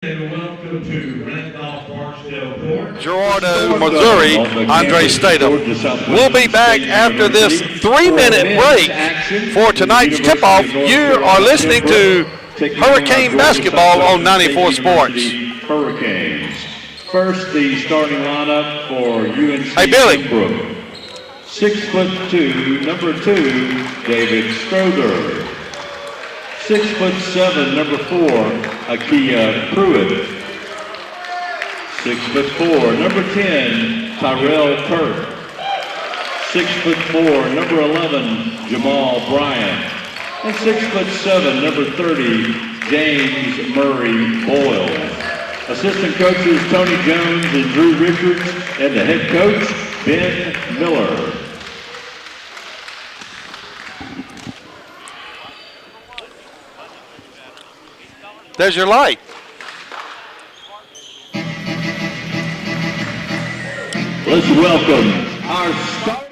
Welcome to Randolph-Barksdale. Gerardo, Missouri, Andre Statham. We'll be back after this 3-minute break for tonight's tip-off. You are listening to Hurricane Basketball on 94 Sports. Hurricanes. First, the starting lineup for UNC. Hey, Billy. Pembroke. 6'2", number 2, David Strother. 6'7", number 4, Akia Pruitt. 6'4", number 10, Tyrell Kirk. 6'4", number 11, Jamal Bryant. And 6'7", number 30, James Murray Boyle. Assistant coaches Tony Jones and Drew Richards, and the head coach, Ben Miller. There's your light. Let's welcome our starting.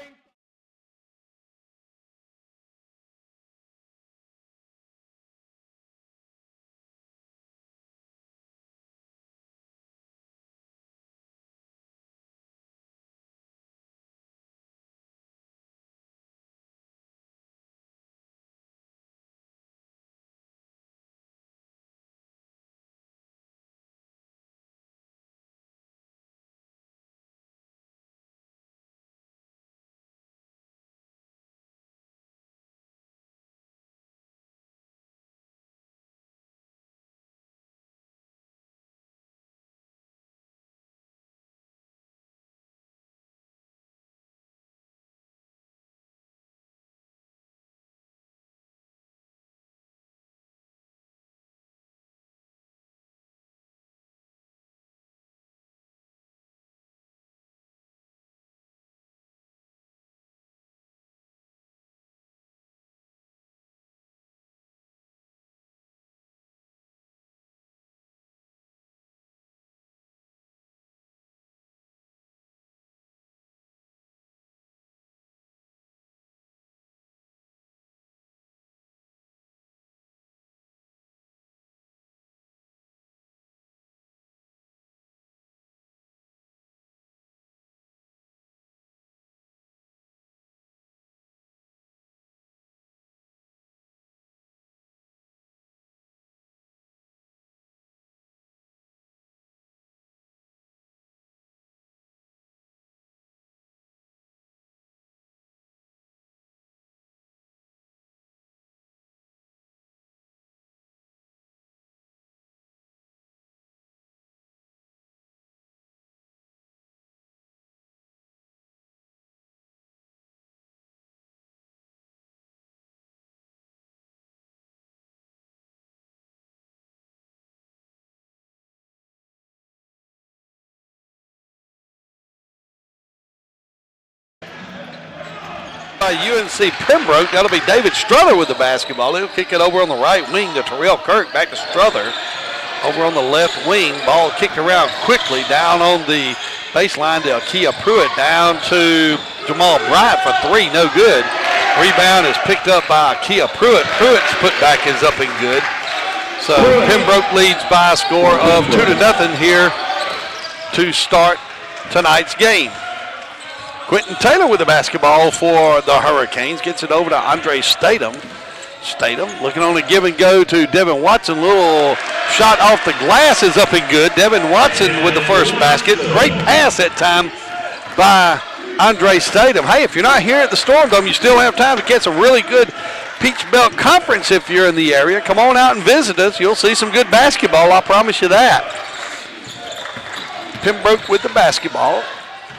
UNC Pembroke. That'll be David Strother with the basketball. He'll kick it over on the right wing to Terrell Kirk. Back to Strother. Over on the left wing. Ball kicked around quickly. Down on the baseline to Akia Pruitt. Down to Jamal Bryant for 3. No good. Rebound is picked up by Akia Pruitt. Pruitt's putback is up and good. So Pembroke leads by a score of 2-0 here to start tonight's game. Quentin Taylor with the basketball for the Hurricanes. Gets it over to Andre Statham. Statham looking on a give and go to Devin Watson. Little shot off the glass is up and good. Devin Watson with the first basket. Great pass that time by Andre Statham. Hey, if you're not here at the Storm Dome, you still have time to catch a really good Peach Belt Conference if you're in the area. Come on out and visit us. You'll see some good basketball. I promise you that. Pembroke with the basketball.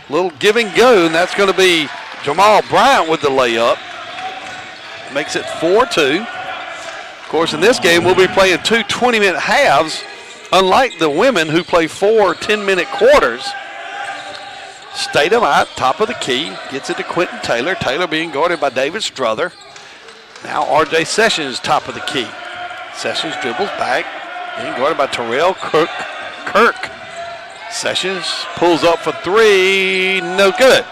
Little give and go, and that's going to be Jamal Bryant with the layup. Makes it 4-2. Of course, in this game, we'll be playing 2 20-minute halves, unlike the women who play 4 10-minute quarters. Statham out, top of the key, gets it to Quentin Taylor. Taylor being guarded by David Strother. Now R.J. Sessions, top of the key. Sessions dribbles back, being guarded by Terrell Kirk. Sessions pulls up for 3, no good.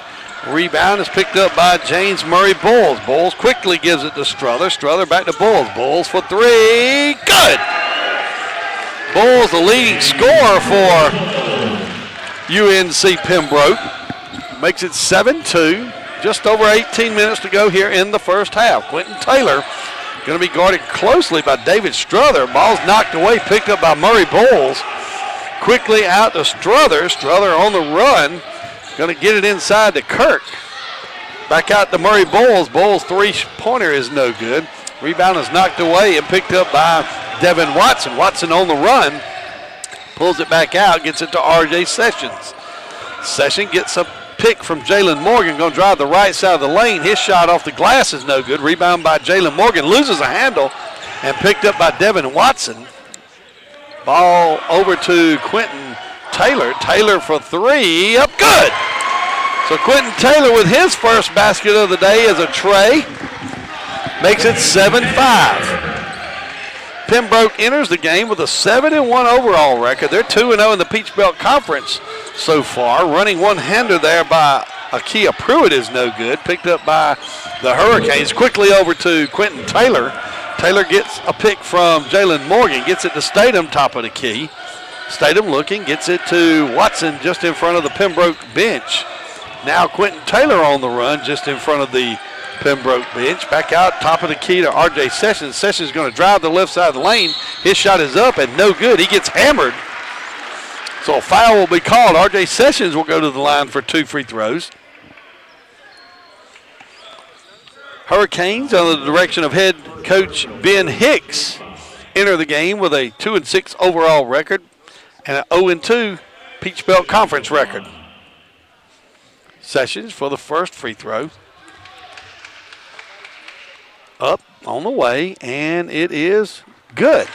Rebound is picked up by James Murray Bulls. Bulls quickly gives it to Strother. Strother back to Bulls. Bulls for 3, good. Bulls the leading scorer for UNC Pembroke. Makes it 7-2. Just over 18 minutes to go here in the first half. Quentin Taylor going to be guarded closely by David Strother. Ball's knocked away, picked up by Murray Bowles. Quickly out to Strother. Strother on the run. Going to get it inside to Kirk. Back out to Murray Bowles. Bowles' three-pointer is no good. Rebound is knocked away and picked up by Devin Watson. Watson on the run. Pulls it back out, gets it to R.J. Sessions. Sessions gets a pick from Jalen Morgan. Going to drive the right side of the lane. His shot off the glass is no good. Rebound by Jalen Morgan. Loses a handle and picked up by Devin Watson. Ball over to Quentin Taylor. Taylor for three. Up good. So Quentin Taylor with his first basket of the day is a tray. Makes it 7-5. Pembroke enters the game with a 7-1 overall record. They're 2-0 in the Peach Belt Conference so far. Running one-hander there by Akia Pruitt is no good. Picked up by the Hurricanes. Quickly over to Quentin Taylor. Taylor gets a pick from Jalen Morgan. Gets it to Statham, top of the key. Statham looking, gets it to Watson just in front of the Pembroke bench. Now Quentin Taylor on the run just in front of the Pembroke bench. Back out, top of the key to R.J. Sessions. Sessions going to drive the left side of the lane. His shot is up and no good. He gets hammered. So a foul will be called. R.J. Sessions will go to the line for 2 free throws. Hurricanes, under the direction of head coach Ben Hicks, enter the game with a 2-6 overall record and an 0-2 Peach Belt Conference record. Sessions for the first free throw. Up, on the way, and it is good.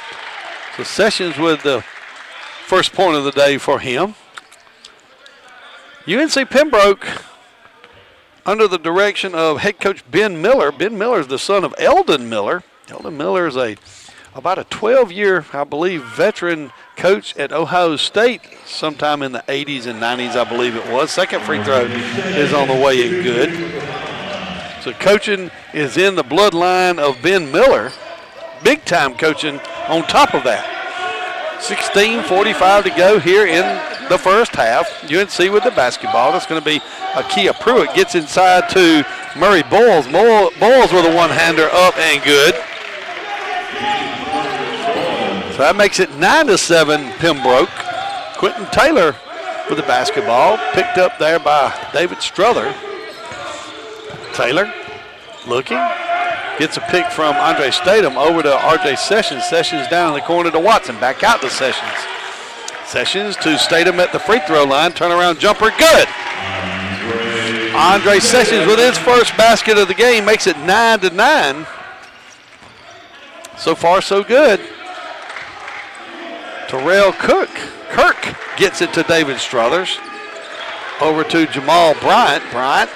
So Sessions with the first point of the day for him. UNC Pembroke, under the direction of head coach Ben Miller. Ben Miller is the son of Eldon Miller. Eldon Miller is about a 12-year, I believe, veteran coach at Ohio State sometime in the 80s and 90s, I believe it was. Second free throw is on the way and good. So coaching is in the bloodline of Ben Miller. Big time coaching on top of that. 16:45 to go here in the first half. UNC with the basketball. That's going to be Akia Pruitt. Gets inside to Murray Bowles. Bowles with a one-hander up and good. So that makes it 9-7 Pembroke. Quentin Taylor with the basketball. Picked up there by David Strother. Taylor looking. Gets a pick from Andre Statham over to R.J. Sessions. Sessions down in the corner to Watson. Back out to Sessions. Sessions to Statham at the free throw line. Turnaround jumper, good. Andre Sessions with his first basket of the game makes it 9-9. So far, so good. Terrell Kirk gets it to David Struthers. Over to Jamal Bryant. Bryant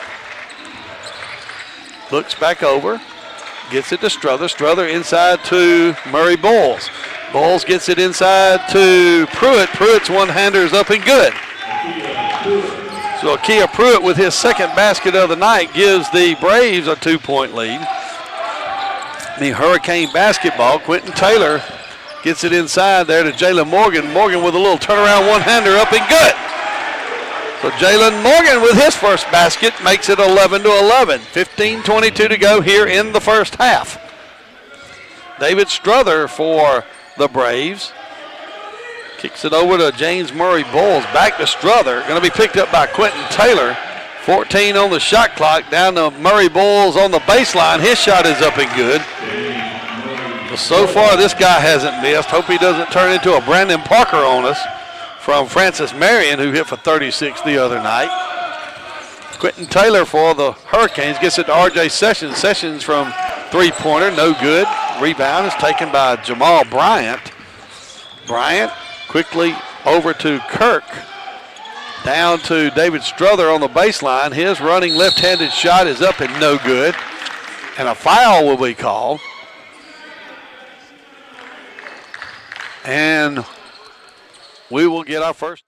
looks back over. Gets it to Strother. Strother inside to Murray Bowles. Bowles gets it inside to Pruitt. Pruitt's one-hander is up and good. So Akia Pruitt with his second basket of the night gives the Braves a 2-point lead. The Hurricane basketball, Quentin Taylor gets it inside there to Jalen Morgan. Morgan with a little turnaround one-hander up and good. So Jalen Morgan with his first basket makes it 11-11. 15:22 to go here in the first half. David Strother for the Braves. Kicks it over to James Murray Bowles. Back to Strother. Going to be picked up by Quentin Taylor. 14 on the shot clock. Down to Murray Bowles on the baseline. His shot is up and good. Well, so far this guy hasn't missed. Hope he doesn't turn into a Brandon Parker on us from Francis Marion, who hit for 36 the other night. Quentin Taylor for the Hurricanes gets it to R.J. Sessions. Sessions from three-pointer, no good. Rebound is taken by Jamal Bryant. Bryant quickly over to Kirk. Down to David Strother on the baseline. His running left-handed shot is up and no good. And a foul will be called. And we will get our first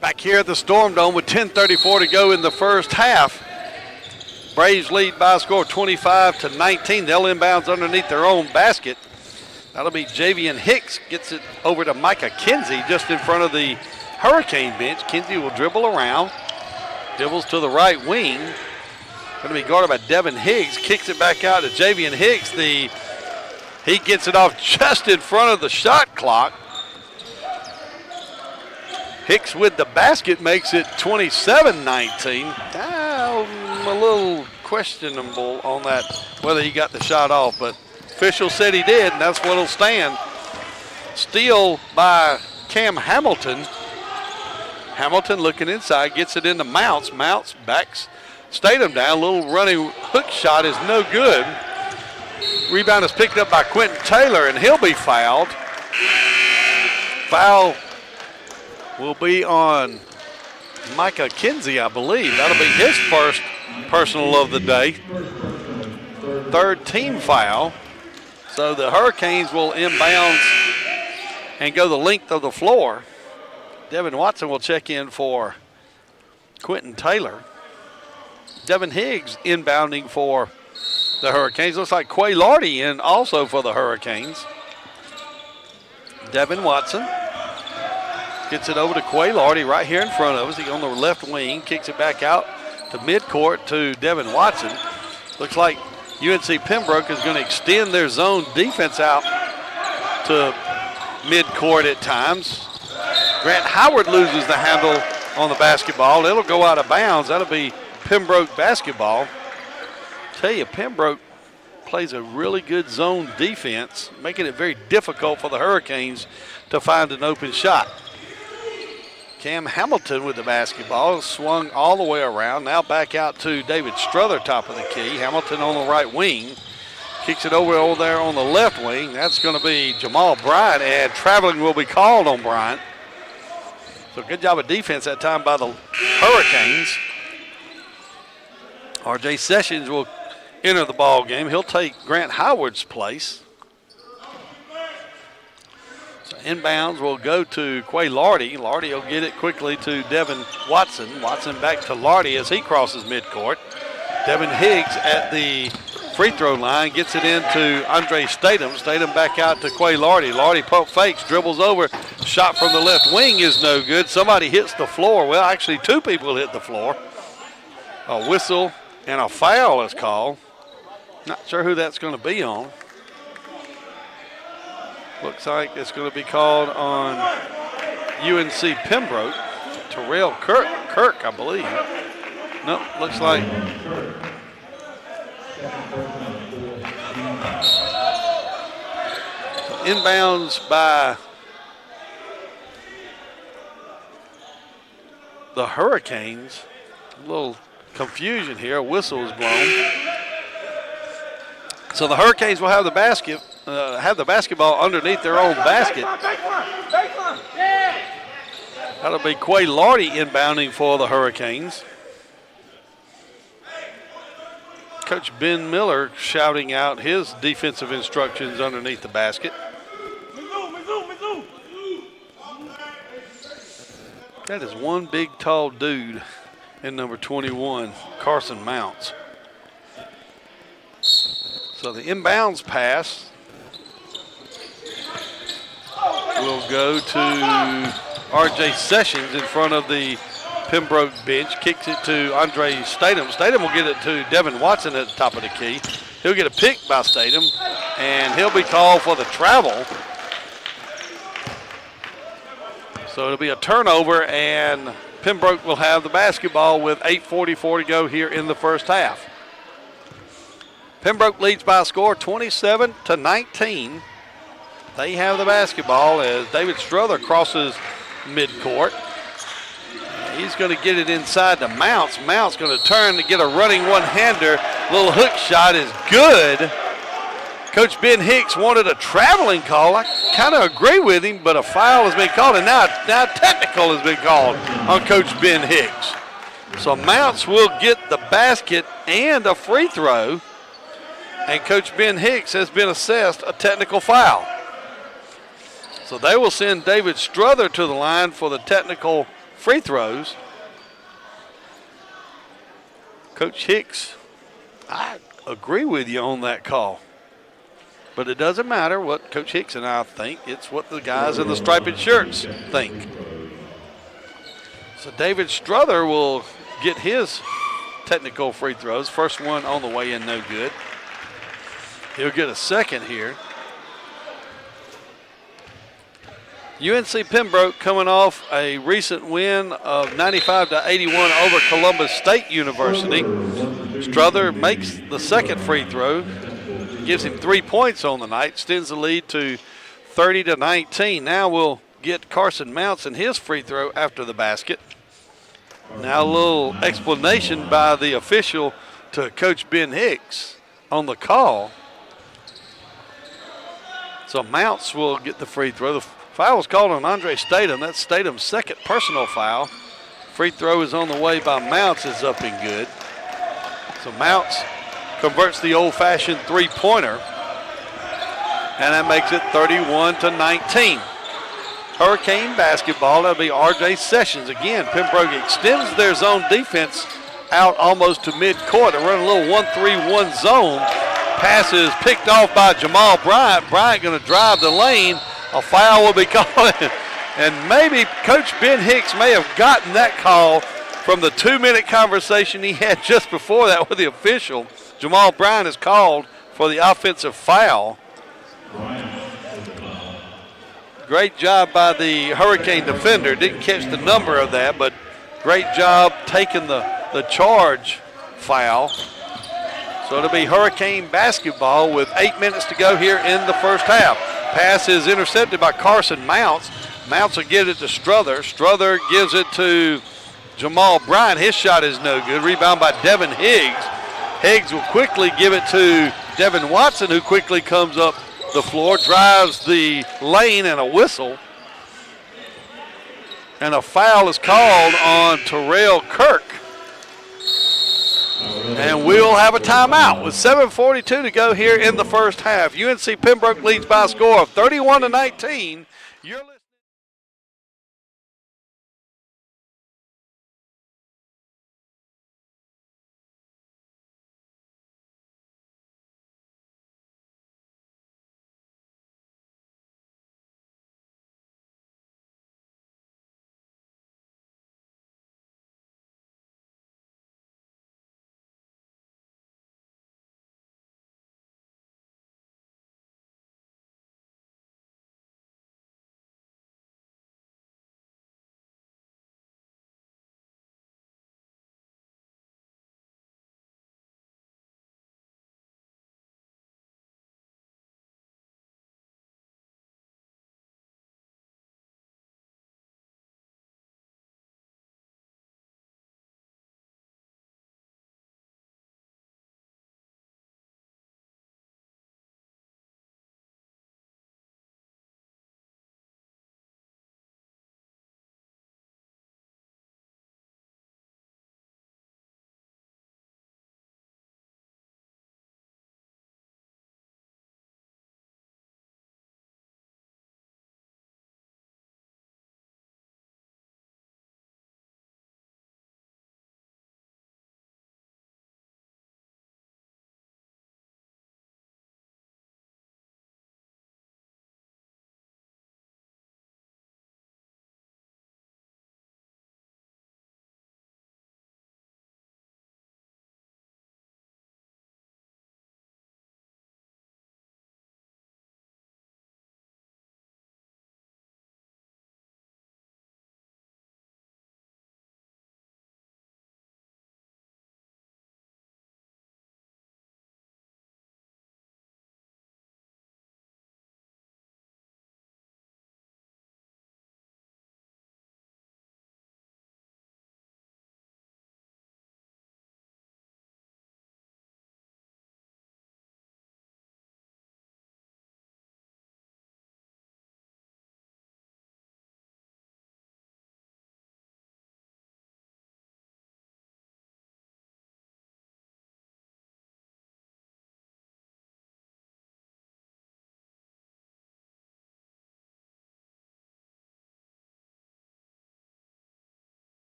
Back here at the Storm Dome with 10:34 to go in the first half. Braves lead by a score of 25-19. They'll inbounds underneath their own basket. That'll be Javian Hicks. Gets it over to Micah Kinsey just in front of the Hurricane bench. Kinsey will dribble around. Dribbles to the right wing. Going to be guarded by Devin Higgs. Kicks it back out to Javian Hicks. He gets it off just in front of the shot clock. Hicks with the basket makes it 27-19. I'm a little questionable on that, whether he got the shot off, but official said he did, and that's what'll stand. Steal by Cam Hamilton. Hamilton looking inside, gets it into Mounts. Mounts backs Statham down. Little running hook shot is no good. Rebound is picked up by Quentin Taylor, and he'll be fouled. Foul will be on Micah Kinsey, I believe. That'll be his first personal of the day. Third team foul. So the Hurricanes will inbounds and go the length of the floor. Devin Watson will check in for Quentin Taylor. Devin Higgs inbounding for the Hurricanes. Looks like Quay Lardy in also for the Hurricanes. Devin Watson gets it over to Quay Lardy right here in front of us. He's on the left wing, kicks it back out to midcourt to Devin Watson. Looks like UNC Pembroke is going to extend their zone defense out to midcourt at times. Grant Howard loses the handle on the basketball. It'll go out of bounds. That'll be Pembroke basketball. Tell you, Pembroke plays a really good zone defense, making it very difficult for the Hurricanes to find an open shot. Cam Hamilton with the basketball, swung all the way around. Now back out to David Strother, top of the key. Hamilton on the right wing. Kicks it over there on the left wing. That's going to be Jamal Bryant, and traveling will be called on Bryant. So good job of defense that time by the Hurricanes. R.J. Sessions will enter the ball game. He'll take Grant Howard's place. So inbounds will go to Quay Lardy. Lardy will get it quickly to Devin Watson. Watson back to Lardy as he crosses midcourt. Devin Higgs at the free throw line gets it into Andre Statham. Statham back out to Quay Lardy. Lardy pump fakes, dribbles over. Shot from the left wing is no good. Somebody hits the floor. Well, actually two people hit the floor. A whistle and a foul is called. Not sure who that's going to be on. Looks like it's going to be called on UNC Pembroke. Terrell Kirk, I believe. Nope, looks like inbounds by the Hurricanes. A little confusion here. A whistle is blown. So the Hurricanes will have the basketball underneath their own basket. That'll be Quay Lardy inbounding for the Hurricanes. Coach Ben Miller shouting out his defensive instructions underneath the basket. That is one big, tall dude in number 21, Carson Mounts. So the inbounds pass will go to R.J. Sessions in front of the Pembroke bench. Kicks it to Andre Statham. Statham will get it to Devin Watson at the top of the key. He'll get a pick by Statham, and he'll be called for the travel. So it'll be a turnover, and Pembroke will have the basketball with 8:44 to go here in the first half. Pembroke leads by a score 27-19. They have the basketball as David Strother crosses midcourt. He's going to get it inside to Mounts. Mounts going to turn to get a running one-hander. Little hook shot is good. Coach Ben Hicks wanted a traveling call. I kind of agree with him, but a foul has been called, and now technical has been called on Coach Ben Hicks. So Mounts will get the basket and a free throw, and Coach Ben Hicks has been assessed a technical foul. So they will send David Struther to the line for the technical free throws. Coach Hicks, I agree with you on that call. But it doesn't matter what Coach Hicks and I think. It's what the guys in the striped shirts think. So David Struther will get his technical free throws. First one on the way in, no good. He'll get a second here. UNC Pembroke coming off a recent win of 95-81 over Columbus State University. Struther makes the second free throw, gives him 3 points on the night, extends the lead to 30-19. Now we'll get Carson Mounts and his free throw after the basket. Now a little explanation by the official to Coach Ben Hicks on the call. So Mounts will get the free throw. The foul was called on Andre Statham. That's Statham's second personal foul. Free throw is on the way by Mounts, is up and good. So Mounts converts the old-fashioned three-pointer, and that makes it 31-19. Hurricane basketball, that'll be R.J. Sessions. Again, Pembroke extends their zone defense out almost to midcourt. They run a little 1-3-1 zone. Pass is picked off by Jamal Bryant. Bryant going to drive the lane. A foul will be called. And maybe Coach Ben Hicks may have gotten that call from the 2-minute conversation he had just before that with the official. Jamal Bryant is called for the offensive foul. Great job by the Hurricane defender. Didn't catch the number of that, but great job taking the charge foul. So it'll be Hurricane basketball with 8 minutes to go here in the first half. Pass is intercepted by Carson Mounts. Mounts will give it to Struther. Struther gives it to Jamal Bryant. His shot is no good. Rebound by Devin Higgs. Higgs will quickly give it to Devin Watson, who quickly comes up the floor, drives the lane, and a whistle. And a foul is called on Terrell Kirk. And we'll have a timeout with 7:42 to go here in the first half. UNC Pembroke leads by a score of 31-19. You're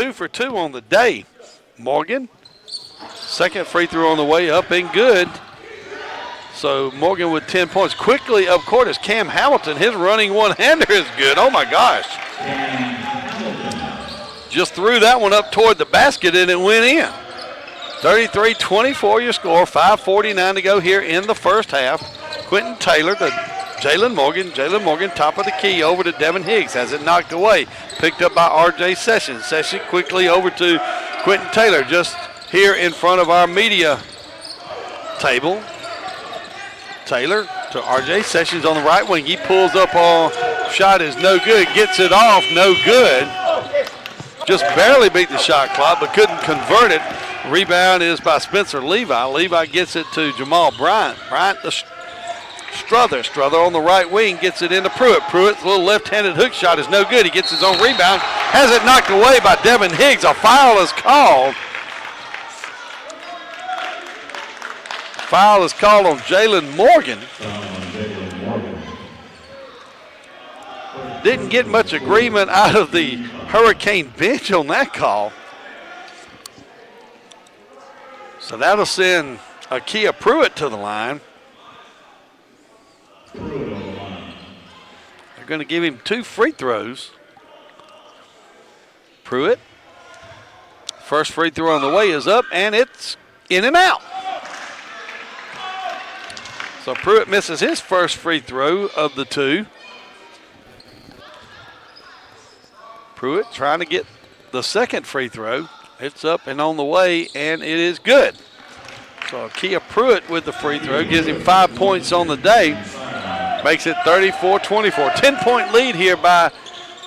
2 for 2 on the day. Morgan, second free throw on the way up and good. So Morgan with 10 points. Quickly up court is Cam Hamilton. His running one-hander is good. Oh, my gosh. Just threw that one up toward the basket, and it went in. 33-24 your score. 5:49 to go here in the first half. Quentin Taylor to Jalen Morgan. Jalen Morgan, top of the key, over to Devin Higgs. Has it knocked away. Picked up by R.J. Sessions. Sessions quickly over to Quentin Taylor, just here in front of our media table. Taylor to R.J. Sessions on the right wing. He pulls up on, shot is no good. Gets it off, no good. Just barely beat the shot clock, but couldn't convert it. Rebound is by Spencer Levi. Levi gets it to Jamal Bryant. Bryant to Strother. Strother on the right wing gets it into Pruitt. Pruitt's little left-handed hook shot is no good. He gets his own rebound. Has it knocked away by Devin Higgs. A foul is called. Foul is called on Jalen Morgan. Didn't get much agreement out of the Hurricane bench on that call. So that'll send Akia Pruitt to the line. They're going to give him 2 free throws. Pruitt, first free throw on the way is up, and it's in and out. So Pruitt misses his first free throw of the 2. Pruitt trying to get the second free throw. It's up and on the way, and it is good. So Akia Pruitt with the free throw gives him 5 points on the day. Makes it 34-24. 10-point lead here by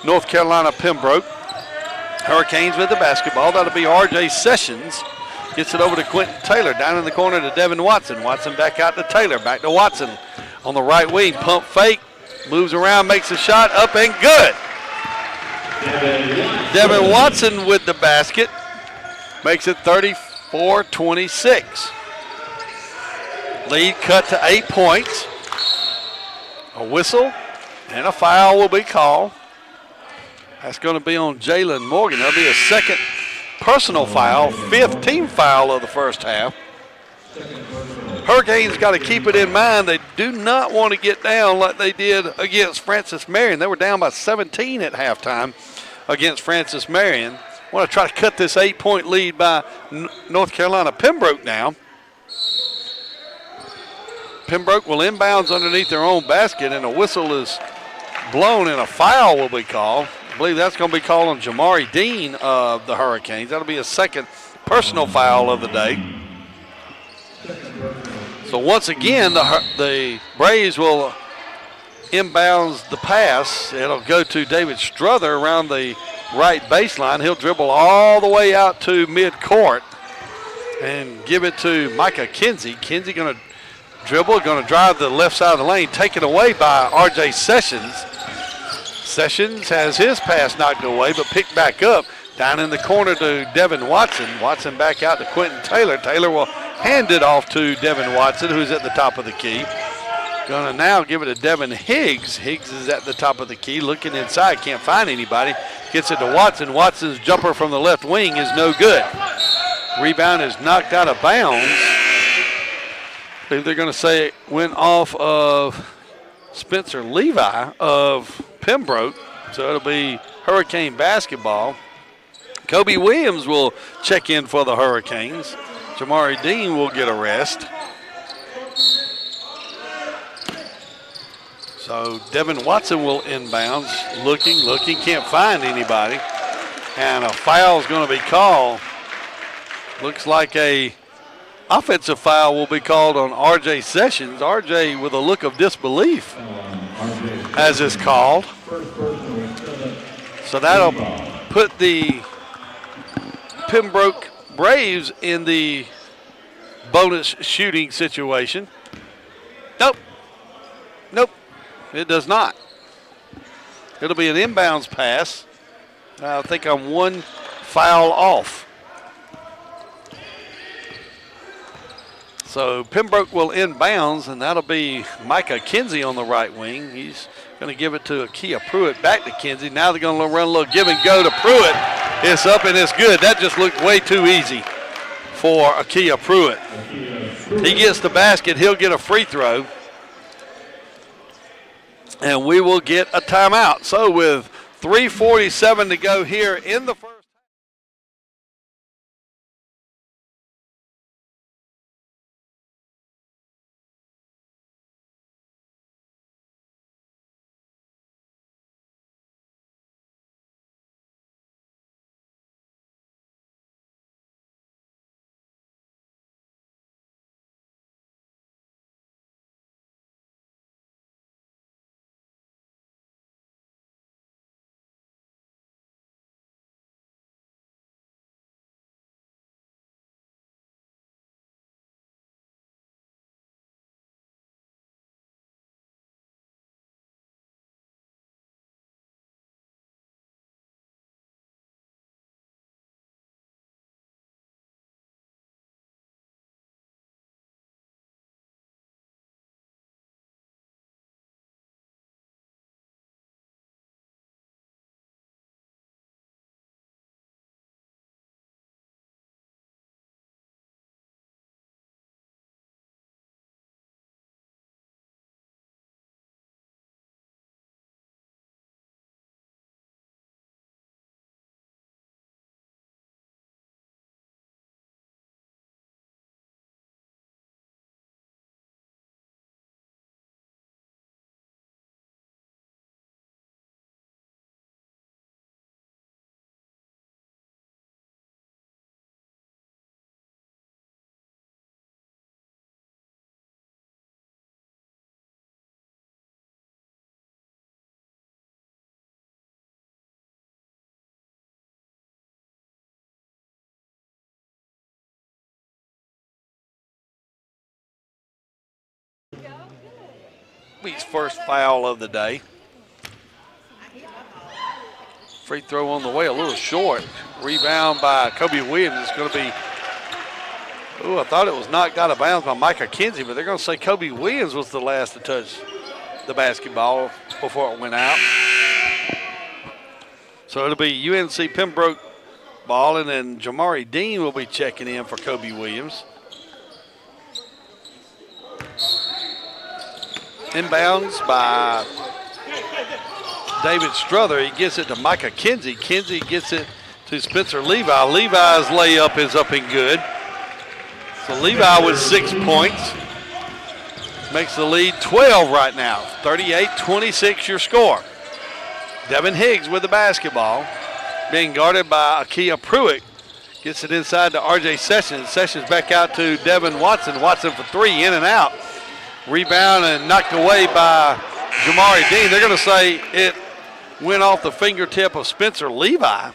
North Carolina Pembroke. Hurricanes with the basketball. That'll be R.J. Sessions. Gets it over to Quentin Taylor. Down in the corner to Devin Watson. Watson back out to Taylor. Back to Watson on the right wing. Pump fake. Moves around, makes a shot. Up and good. Devin Watson with the basket. Makes it 34-26. Lead cut to 8 points. A whistle and a foul will be called. That's going to be on Jalen Morgan. That'll be a second personal foul, 5th team foul of the first half. Hurricanes got to keep it in mind. They do not want to get down like they did against Francis Marion. They were down by 17 at halftime against Francis Marion. Want to try to cut this 8-point lead by North Carolina Pembroke now. Pembroke will inbounds underneath their own basket, and a whistle is blown and a foul will be called. I believe that's going to be called on Jamari Dean of the Hurricanes. That'll be a second personal foul of the day. So once again, the Braves will inbounds the pass. It'll go to David Strother around the right baseline. He'll dribble all the way out to midcourt and give it to Micah Kinsey. Kinsey going to dribble, going to drive to the left side of the lane, taken away by R.J. Sessions. Sessions has his pass knocked away, but picked back up. Down in the corner to Devin Watson. Watson back out to Quentin Taylor. Taylor will hand it off to Devin Watson, who's at the top of the key. Going to now give it to Devin Higgs. Higgs is at the top of the key, looking inside, can't find anybody. Gets it to Watson. Watson's jumper from the left wing is no good. Rebound is knocked out of bounds. I believe they're going to say it went off of Spencer Levi of Pembroke. So it'll be Hurricane basketball. Kobe Williams will check in for the Hurricanes. Jamari Dean will get a rest. So Devin Watson will inbounds, looking, can't find anybody. And a foul is going to be called. Looks like a offensive foul will be called on R.J. Sessions. R.J. with a look of disbelief as is called. So that'll put the Pembroke Braves in the bonus shooting situation. Nope, it does not. It'll be an inbounds pass. I think I'm one foul off. So Pembroke will inbounds, and that'll be Micah Kinsey on the right wing. He's going to give it to Akia Pruitt, back to Kinsey. Now they're going to run a little give and go to Pruitt. It's up and it's good. That just looked way too easy for Akia Pruitt. He gets the basket. He'll get a free throw. And we will get a timeout. So with 3:47 to go here in the first. His first foul of the day. Free throw on the way, a little short. Rebound by Kobe Williams. It's going to be, I thought it was knocked out of bounds by Micah Kinsey, but they're going to say Kobe Williams was the last to touch the basketball before it went out. So it'll be UNC Pembroke ball, and then Jamari Dean will be checking in for Kobe Williams. Inbounds by David Strother. He gets it to Micah Kinsey. Kinsey gets it to Spencer Levi. Levi's layup is up and good. So Levi with 6 points. Makes the lead 12 right now. 38-26 your score. Devin Higgs with the basketball. Being guarded by Akia Pruitt. Gets it inside to R.J. Sessions. Sessions back out to Devin Watson. Watson for three, in and out. Rebound and knocked away by Jamari Dean. They're going to say it went off the fingertip of Spencer Levi.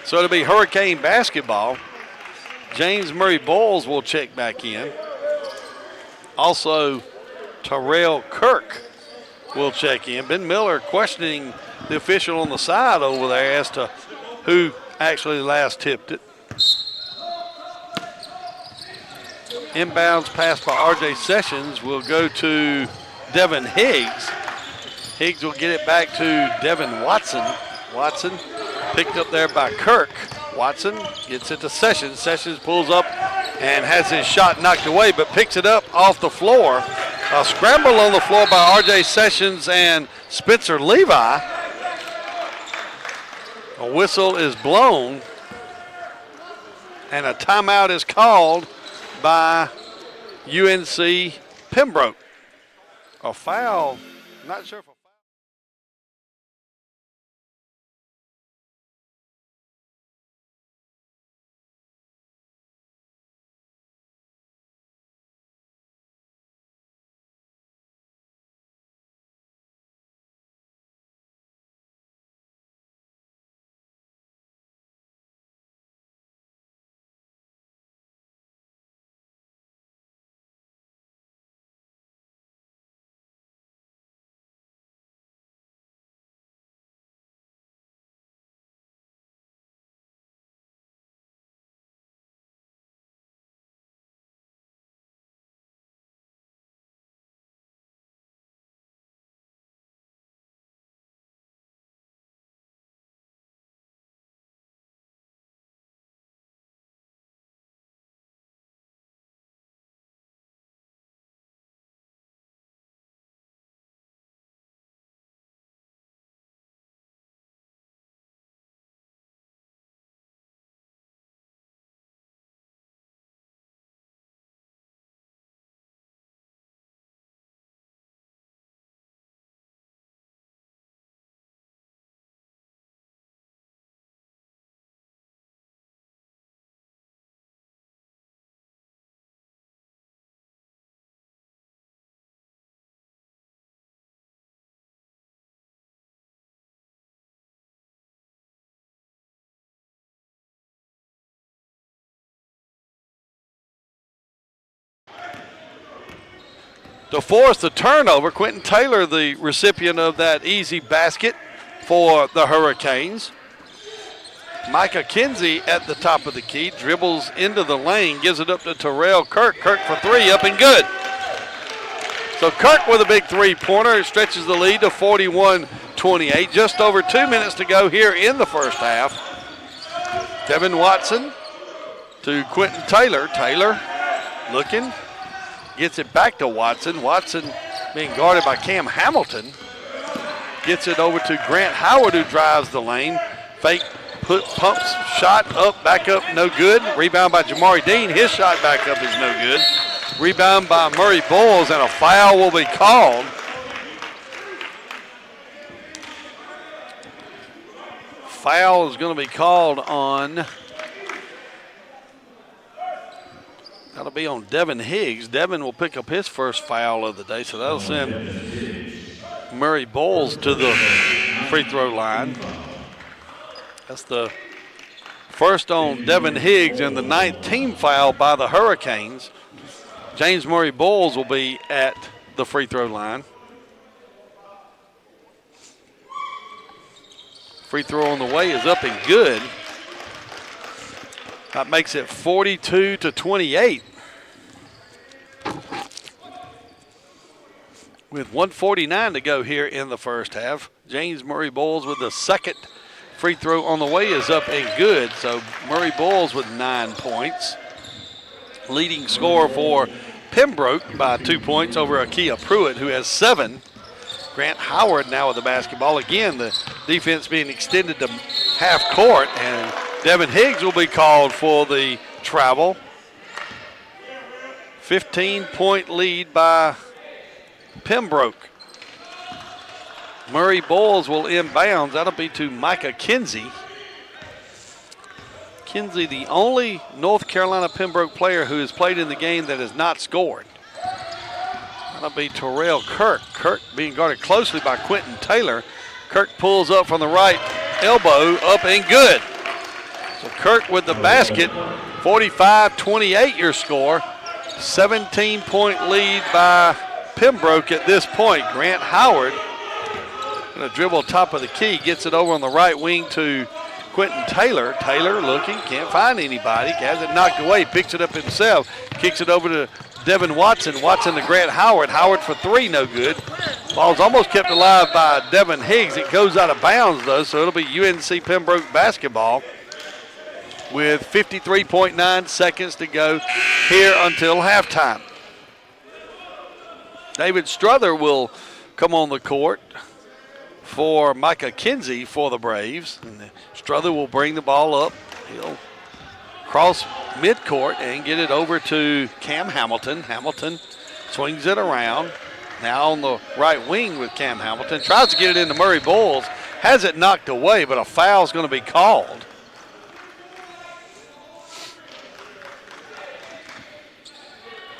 So it'll be Hurricane basketball. James Murray Boyles will check back in. Also, Terrell Kirk will check in. Ben Miller questioning the official on the side over there as to who actually last tipped it. Inbounds pass by R.J. Sessions will go to Devin Higgs. Higgs will get it back to Devin Watson. Watson picked up there by Kirk. Watson gets it to Sessions. Sessions pulls up and has his shot knocked away, but picks it up off the floor. A scramble on the floor by R.J. Sessions and Spencer Levi. A whistle is blown, and a timeout is called by UNC Pembroke. A foul, not sure if to force the turnover. Quentin Taylor, the recipient of that easy basket for the Hurricanes. Micah Kinsey at the top of the key, dribbles into the lane, gives it up to Terrell Kirk. Kirk for three, up and good. So Kirk with a big three-pointer. It stretches the lead to 41-28. Just over 2 minutes to go here in the first half. Devin Watson to Quentin Taylor. Taylor looking, gets it back to Watson. Watson being guarded by Cam Hamilton. Gets it over to Grant Howard, who drives the lane. Fake pumps, shot up, back up, no good. Rebound by Jamari Dean. His shot back up is no good. Rebound by Murray Boyles, and a foul will be called. Foul is going to be called on, that'll be on Devin Higgs. Devin will pick up his first foul of the day, so that'll send Murray Boyles to the free throw line. That's the first on Devin Higgs and the 9th team foul by the Hurricanes. James Murray Boyles will be at the free throw line. Free throw on the way is up and good. That makes it 42-28. With 1:49 to go here in the first half. James Murray Boyles with the second free throw on the way is up and good. So Murray Boyles with 9 points. Leading scorer for Pembroke by 2 points over Akia Pruitt, who has 7. Grant Howard now with the basketball. Again, the defense being extended to half court, and Devin Higgs will be called for the travel. 15-point lead by Pembroke. Murray Boyles will inbounds. That'll be to Micah Kinsey. Kinsey, the only North Carolina Pembroke player who has played in the game that has not scored. That'll be Terrell Kirk. Kirk being guarded closely by Quentin Taylor. Kirk pulls up from the right elbow, up and good. So Kirk with the basket, 45-28 your score. 17-point lead by Pembroke at this point. Grant Howard going to dribble top of the key, gets it over on the right wing to Quentin Taylor. Taylor looking, can't find anybody, has it knocked away, picks it up himself, kicks it over to Devin Watson. Watson to Grant Howard. Howard for three, no good. Ball's almost kept alive by Devin Higgs. It goes out of bounds though, so it'll be UNC Pembroke basketball with 53.9 seconds to go here until halftime. David Strother will come on the court for Micah Kinsey for the Braves. And Strother will bring the ball up. He'll cross midcourt and get it over to Cam Hamilton. Hamilton swings it around. Now on the right wing with Cam Hamilton. Tries to get it into Murray Boyles. Has it knocked away, but a foul's going to be called.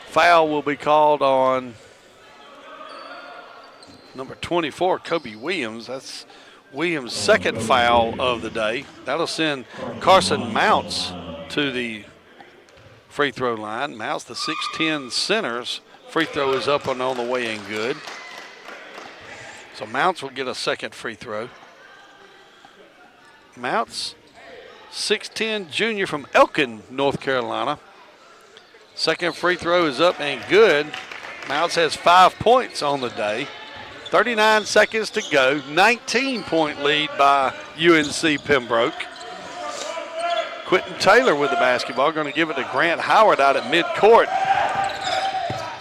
Foul will be called on number 24, Kobe Williams. That's Williams' second foul of the day. That'll send Carson Mounts to the free throw line. Mounts, the 6'10 center's free throw is up and on the way and good. So Mounts will get a second free throw. Mounts, 6'10 junior from Elkin, North Carolina. Second free throw is up and good. Mounts has 5 points on the day. 39 seconds to go. 19-point lead by UNC Pembroke. Quentin Taylor with the basketball. Going to give it to Grant Howard out at midcourt.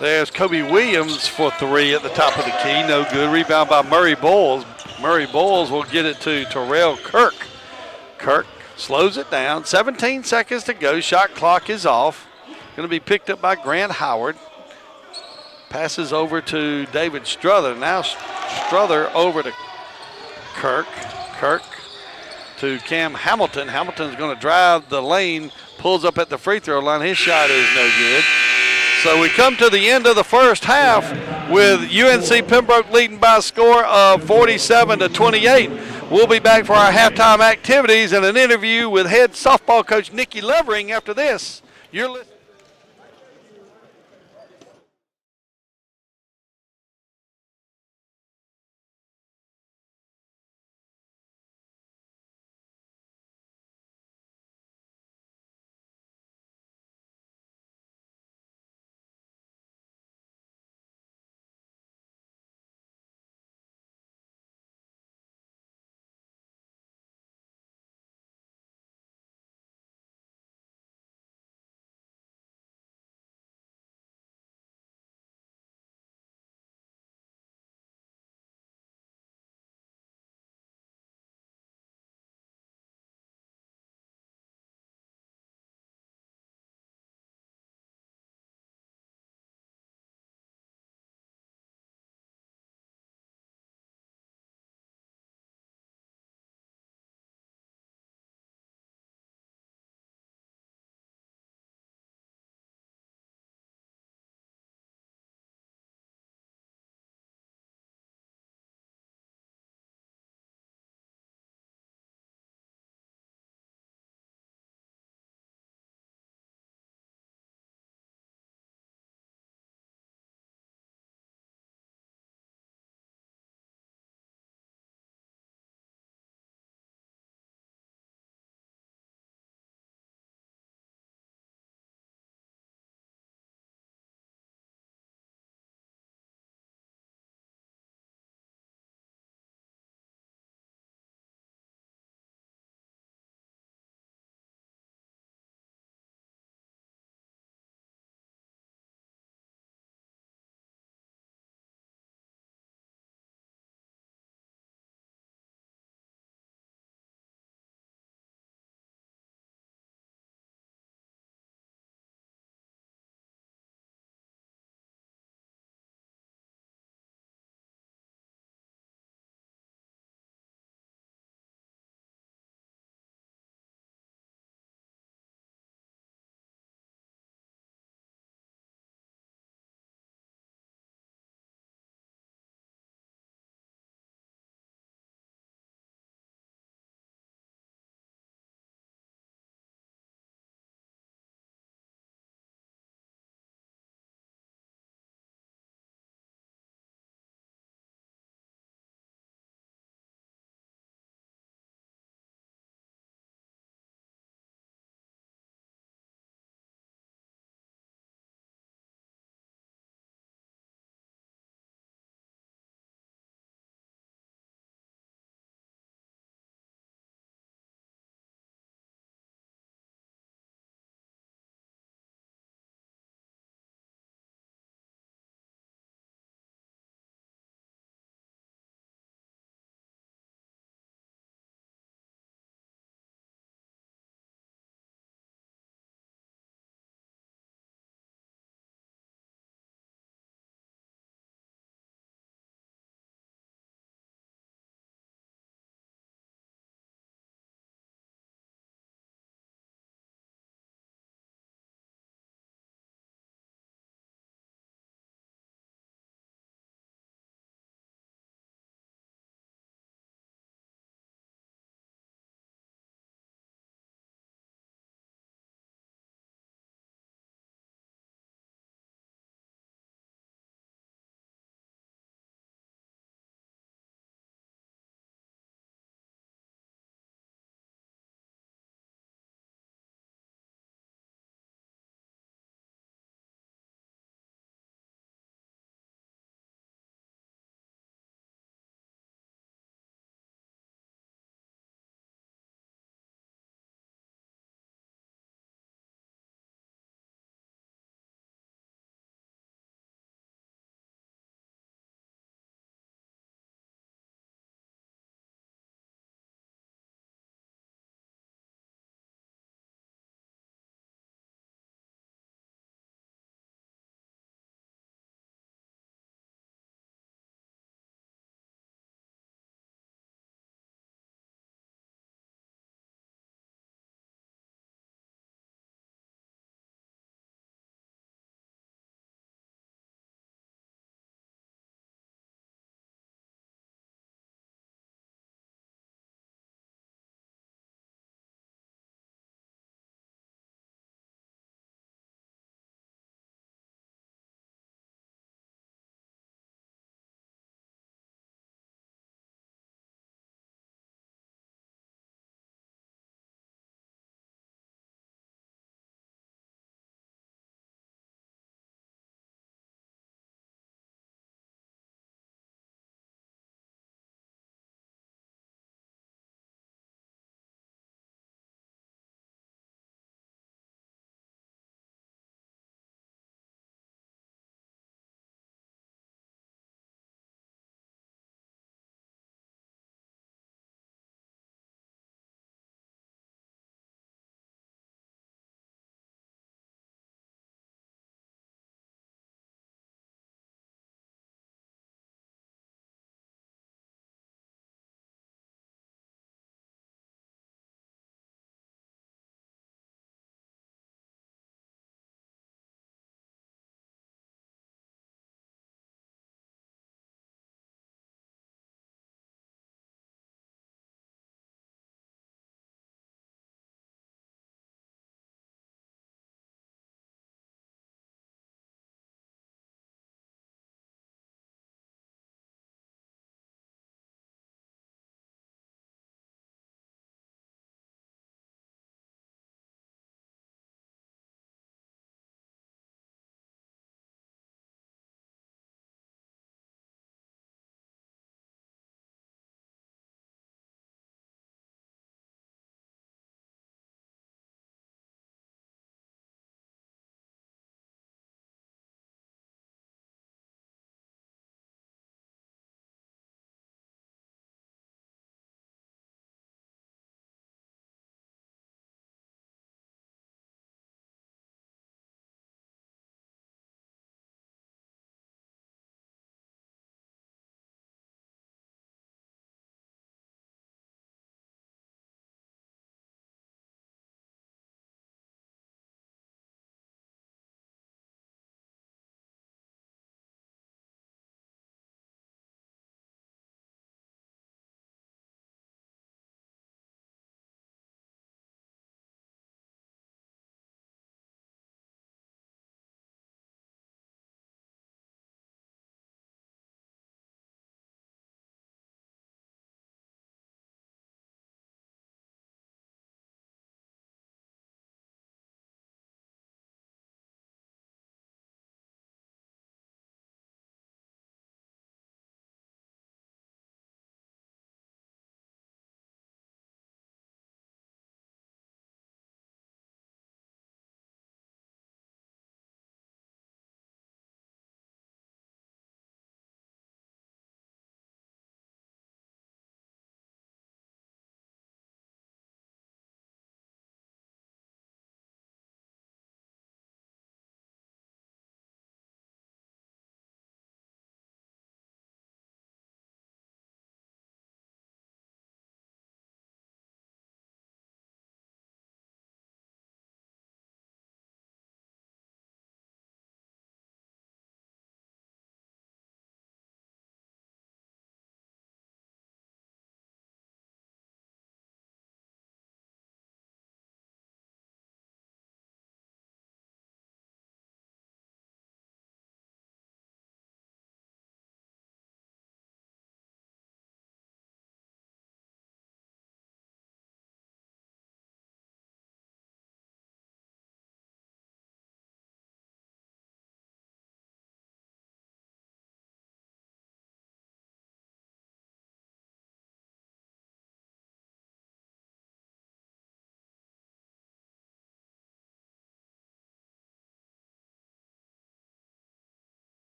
There's Kobe Williams for three at the top of the key. No good. Rebound by Murray Boyles. Murray Boyles will get it to Terrell Kirk. Kirk slows it down. 17 seconds to go. Shot clock is off. Going to be picked up by Grant Howard. Passes over to David Strother. Now Strother over to Kirk. Kirk to Cam Hamilton. Hamilton's going to drive the lane, pulls up at the free throw line. His shot is no good. So we come to the end of the first half with UNC Pembroke leading by a score of 47-28. We'll be back for our halftime activities and an interview with head softball coach Nikki Levering after this. You're listening.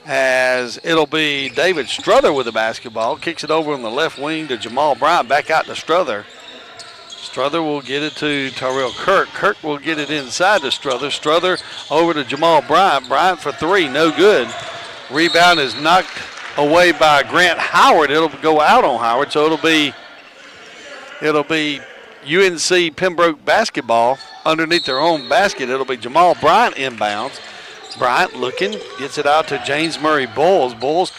as it'll be David Struther with the basketball. Kicks it over on the left wing to Jamal Bryant. Back out to Struther. Struther will get it to Tyrell Kirk. Kirk will get it inside to Struther. Struther over to Jamal Bryant. Bryant for three, no good. Rebound is knocked away by Grant Howard. It'll go out on Howard, so it'll be UNC Pembroke basketball underneath their own basket. It'll be Jamal Bryant inbounds. Bryant looking, gets it out to James Murray Bowles. Bowles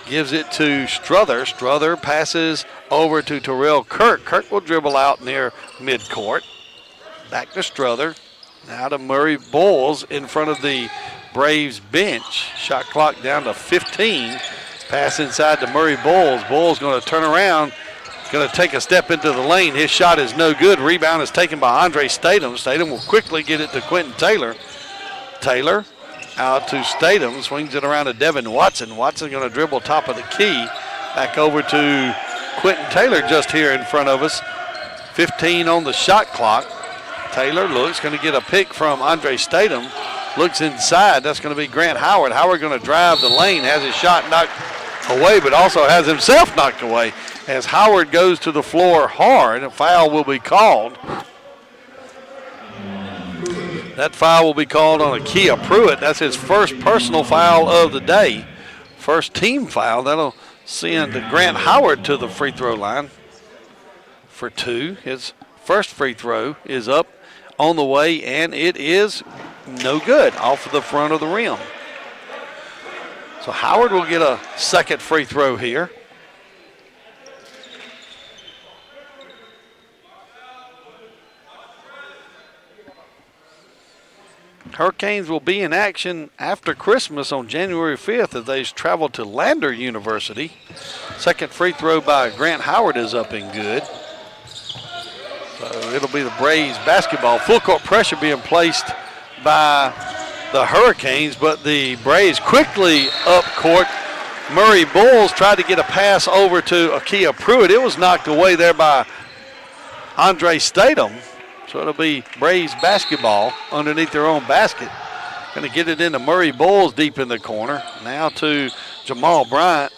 gives it to Struther. Struther passes over to Terrell Kirk. Kirk will dribble out near midcourt. Back to Struther. Now to Murray Bowles in front of the Braves bench. Shot clock down to 15. Pass inside to Murray Bowles. Bowles going to turn around. Going to take a step into the lane. His shot is no good. Rebound is taken by Andre Statham. Statham will quickly get it to Quentin Taylor. Taylor out to Statham. Swings it around to Devin Watson. Watson going to dribble top of the key. Back over to Quentin Taylor just here in front of us. 15 on the shot clock. Taylor looks, going to get a pick from Andre Statham. Looks inside. That's going to be Grant Howard. Howard going to drive the lane. Has his shot knocked away, but also has himself knocked away. As Howard goes to the floor hard, a foul will be called. That foul will be called on Akia Pruitt. That's his first personal foul of the day. First team foul. That'll send Grant Howard to the free throw line for two. His first free throw is up on the way, and it is no good off of the front of the rim. So Howard will get a second free throw here. Hurricanes will be in action after Christmas on January 5th as they travel to Lander University. Second free throw by Grant Howard is up and good. So it'll be the Braves basketball. Full court pressure being placed by the Hurricanes, but the Braves quickly up court. Murray Bowles tried to get a pass over to Akia Pruitt. It was knocked away there by Andre Statham. So it'll be Braves basketball underneath their own basket. Going to get it into Murray Bowles deep in the corner. Now to Jamal Bryant.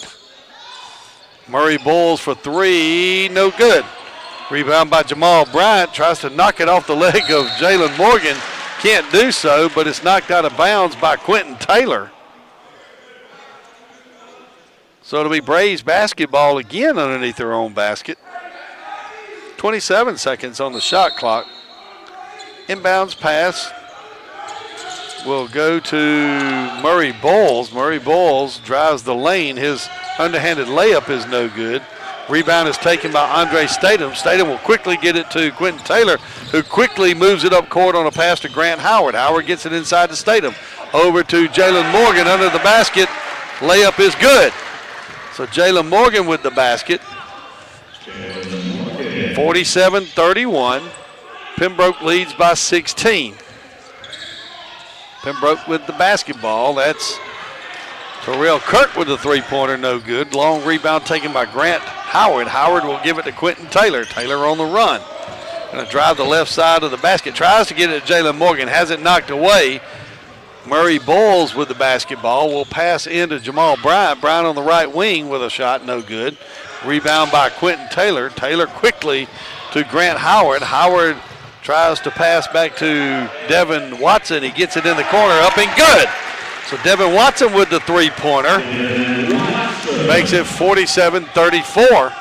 Murray Bowles for three, no good. Rebound by Jamal Bryant. Tries to knock it off the leg of Jalen Morgan. Can't do so, but it's knocked out of bounds by Quentin Taylor. So it'll be Braves basketball again underneath their own basket. 27 seconds on the shot clock. Inbounds pass will go to Murray Bowles. Murray Bowles drives the lane. His underhanded layup is no good. Rebound is taken by Andre Statham. Statham will quickly get it to Quentin Taylor, who quickly moves it up court on a pass to Grant Howard. Howard gets it inside to Statham. Over to Jalen Morgan under the basket. Layup is good. So Jalen Morgan with the basket. 47-31. Pembroke leads by 16. Pembroke with the basketball. That's Terrell Kirk with the three-pointer, no good. Long rebound taken by Grant Howard. Howard will give it to Quentin Taylor. Taylor on the run. Going to drive the left side of the basket. Tries to get it to Jalen Morgan. Has it knocked away. Murray Bowles with the basketball. Will pass into Jamal Bryant. Bryant on the right wing with a shot, no good. Rebound by Quentin Taylor. Taylor quickly to Grant Howard. Howard tries to pass back to Devin Watson. He gets it in the corner, up and good. So Devin Watson with the three-pointer. Makes it 47-34.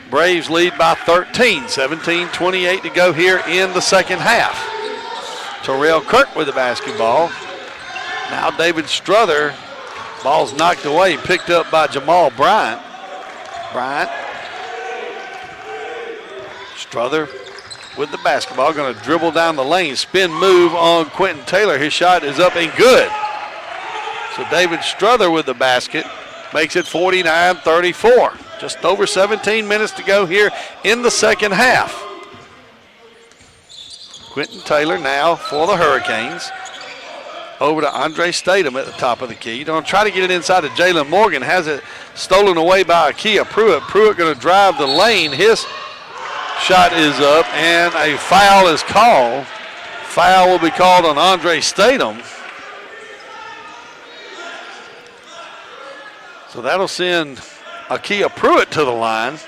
Braves lead by 13. 17:28 to go here in the second half. Terrell Kirk with the basketball. Now David Struther. Ball's knocked away, picked up by Jamal Bryant. Bryant. Struther with the basketball, going to dribble down the lane. Spin move on Quentin Taylor. His shot is up and good. So David Struther with the basket makes it 49-34. Just over 17 minutes to go here in the second half. Quentin Taylor now for the Hurricanes. Over to Andre Statham at the top of the key. Going to try to get it inside to Jalen Morgan. Has it stolen away by Akia Pruitt. Pruitt going to drive the lane. His shot is up, and a foul is called. Foul will be called on Andre Statham. So that'll send Akia Pruitt to the line.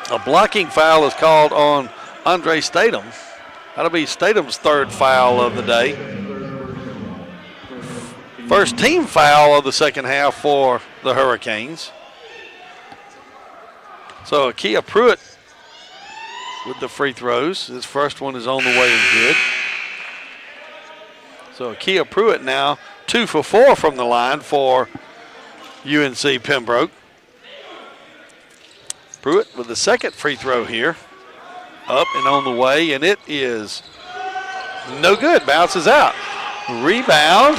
A blocking foul is called on Andre Statham. That'll be Statham's third foul of the day. First team foul of the second half for the Hurricanes. So Akia Pruitt with the free throws. His first one is on the way and good. So Akia Pruitt now 2 for 4 from the line for UNC Pembroke. Pruitt with the second free throw here. Up and on the way, and it is no good. Bounces out. Rebound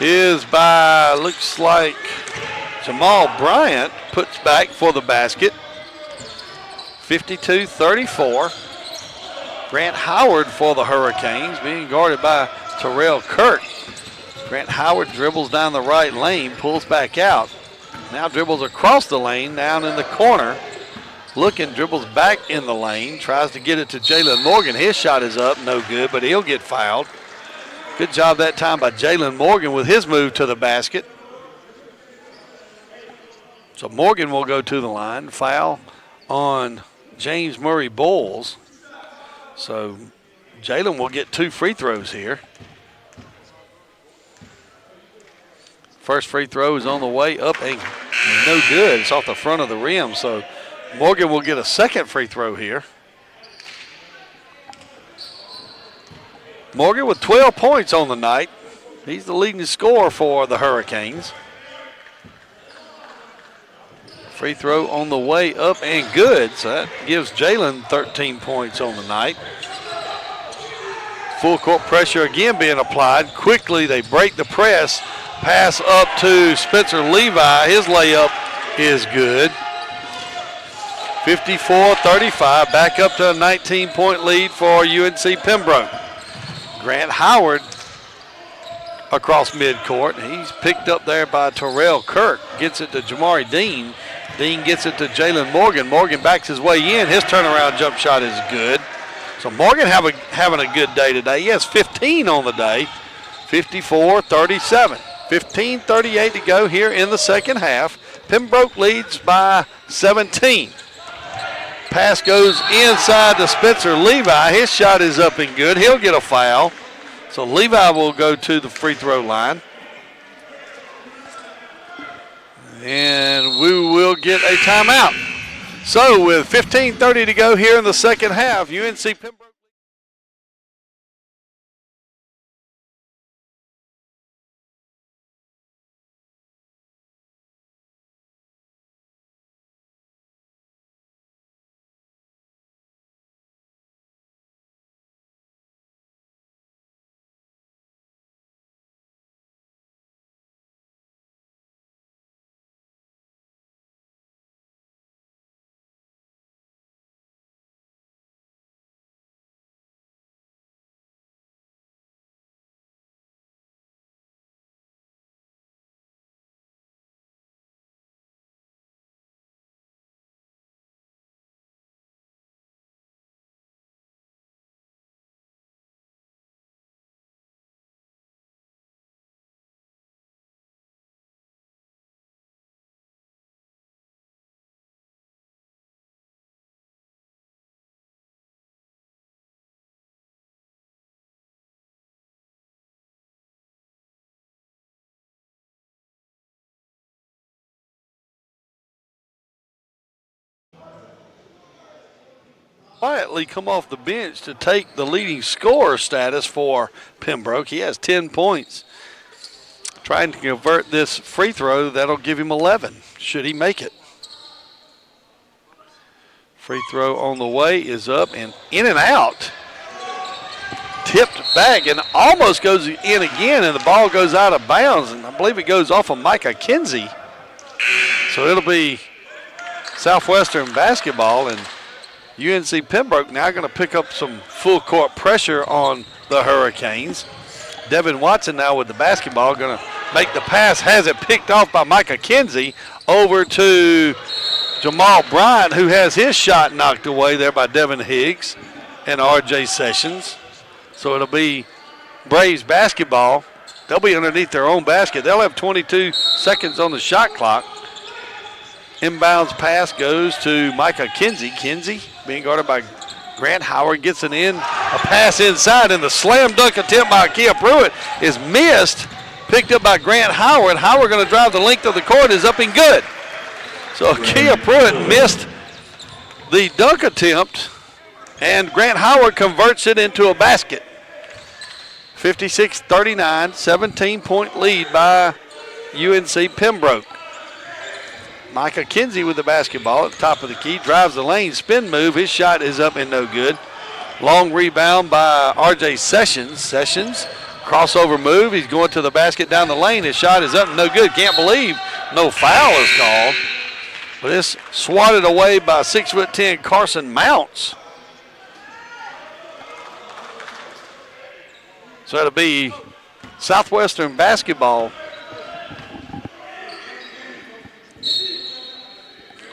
is by, looks like Jamal Bryant, puts back for the basket. 52-34. Grant Howard for the Hurricanes, being guarded by Terrell Kirk. Grant Howard dribbles down the right lane, pulls back out. Now dribbles across the lane, down in the corner. Looking, dribbles back in the lane, tries to get it to Jalen Morgan. His shot is up, no good, but he'll get fouled. Good job that time by Jalen Morgan with his move to the basket. So Morgan will go to the line. Foul on James Murray Bowles. So Jalen will get 2 free throws here. First free throw is on the way up and no good. It's off the front of the rim, so Morgan will get a second free throw here. Morgan with 12 points on the night. He's the leading scorer for the Hurricanes. Free throw on the way up and good, so that gives Jalen 13 points on the night. Full court pressure again being applied. Quickly they break the press. Pass up to Spencer Levi. His layup is good. 54-35, back up to a 19-point lead for UNC Pembroke. Grant Howard across midcourt. He's picked up there by Terrell Kirk. Gets it to Jamari Dean. Dean gets it to Jalen Morgan. Morgan backs his way in. His turnaround jump shot is good. So Morgan having a good day today. He has 15 on the day. 54-37. 15:38 to go here in the second half. Pembroke leads by 17. Pass goes inside to Spencer Levi. His shot is up and good. He'll get a foul. So Levi will go to the free throw line. And we will get a timeout. So with 15:30 to go here in the second half, UNC Pembroke. Quietly come off the bench to take the leading scorer status for Pembroke. He has 10 points. Trying to convert this free throw, that'll give him 11, should he make it. Free throw on the way is up and in and out. Tipped back and almost goes in again, and the ball goes out of bounds, and I believe it goes off of Micah Kinsey. So it'll be Southwestern basketball, and UNC Pembroke now going to pick up some full court pressure on the Hurricanes. Devin Watson now with the basketball, going to make the pass, has it picked off by Micah Kinsey over to Jamal Bryant, who has his shot knocked away there by Devin Higgs and RJ Sessions. So it'll be Braves basketball. They'll be underneath their own basket. They'll have 22 seconds on the shot clock. Inbounds pass goes to Micah Kinsey. Kinsey being guarded by Grant Howard, gets it in. A pass inside, and the slam dunk attempt by Kia Pruitt is missed. Picked up by Grant Howard. Howard going to drive the length of the court, is up and good. So Kia Pruitt missed the dunk attempt, and Grant Howard converts it into a basket. 56-39, 17-point lead by UNC Pembroke. Micah Kinsey with the basketball at the top of the key, drives the lane, spin move. His shot is up and no good. Long rebound by R.J. Sessions. Sessions, crossover move. He's going to the basket down the lane. His shot is up and no good. Can't believe no foul is called. But it's swatted away by 6'10" Carson Mounts. So it'll be Southwestern basketball.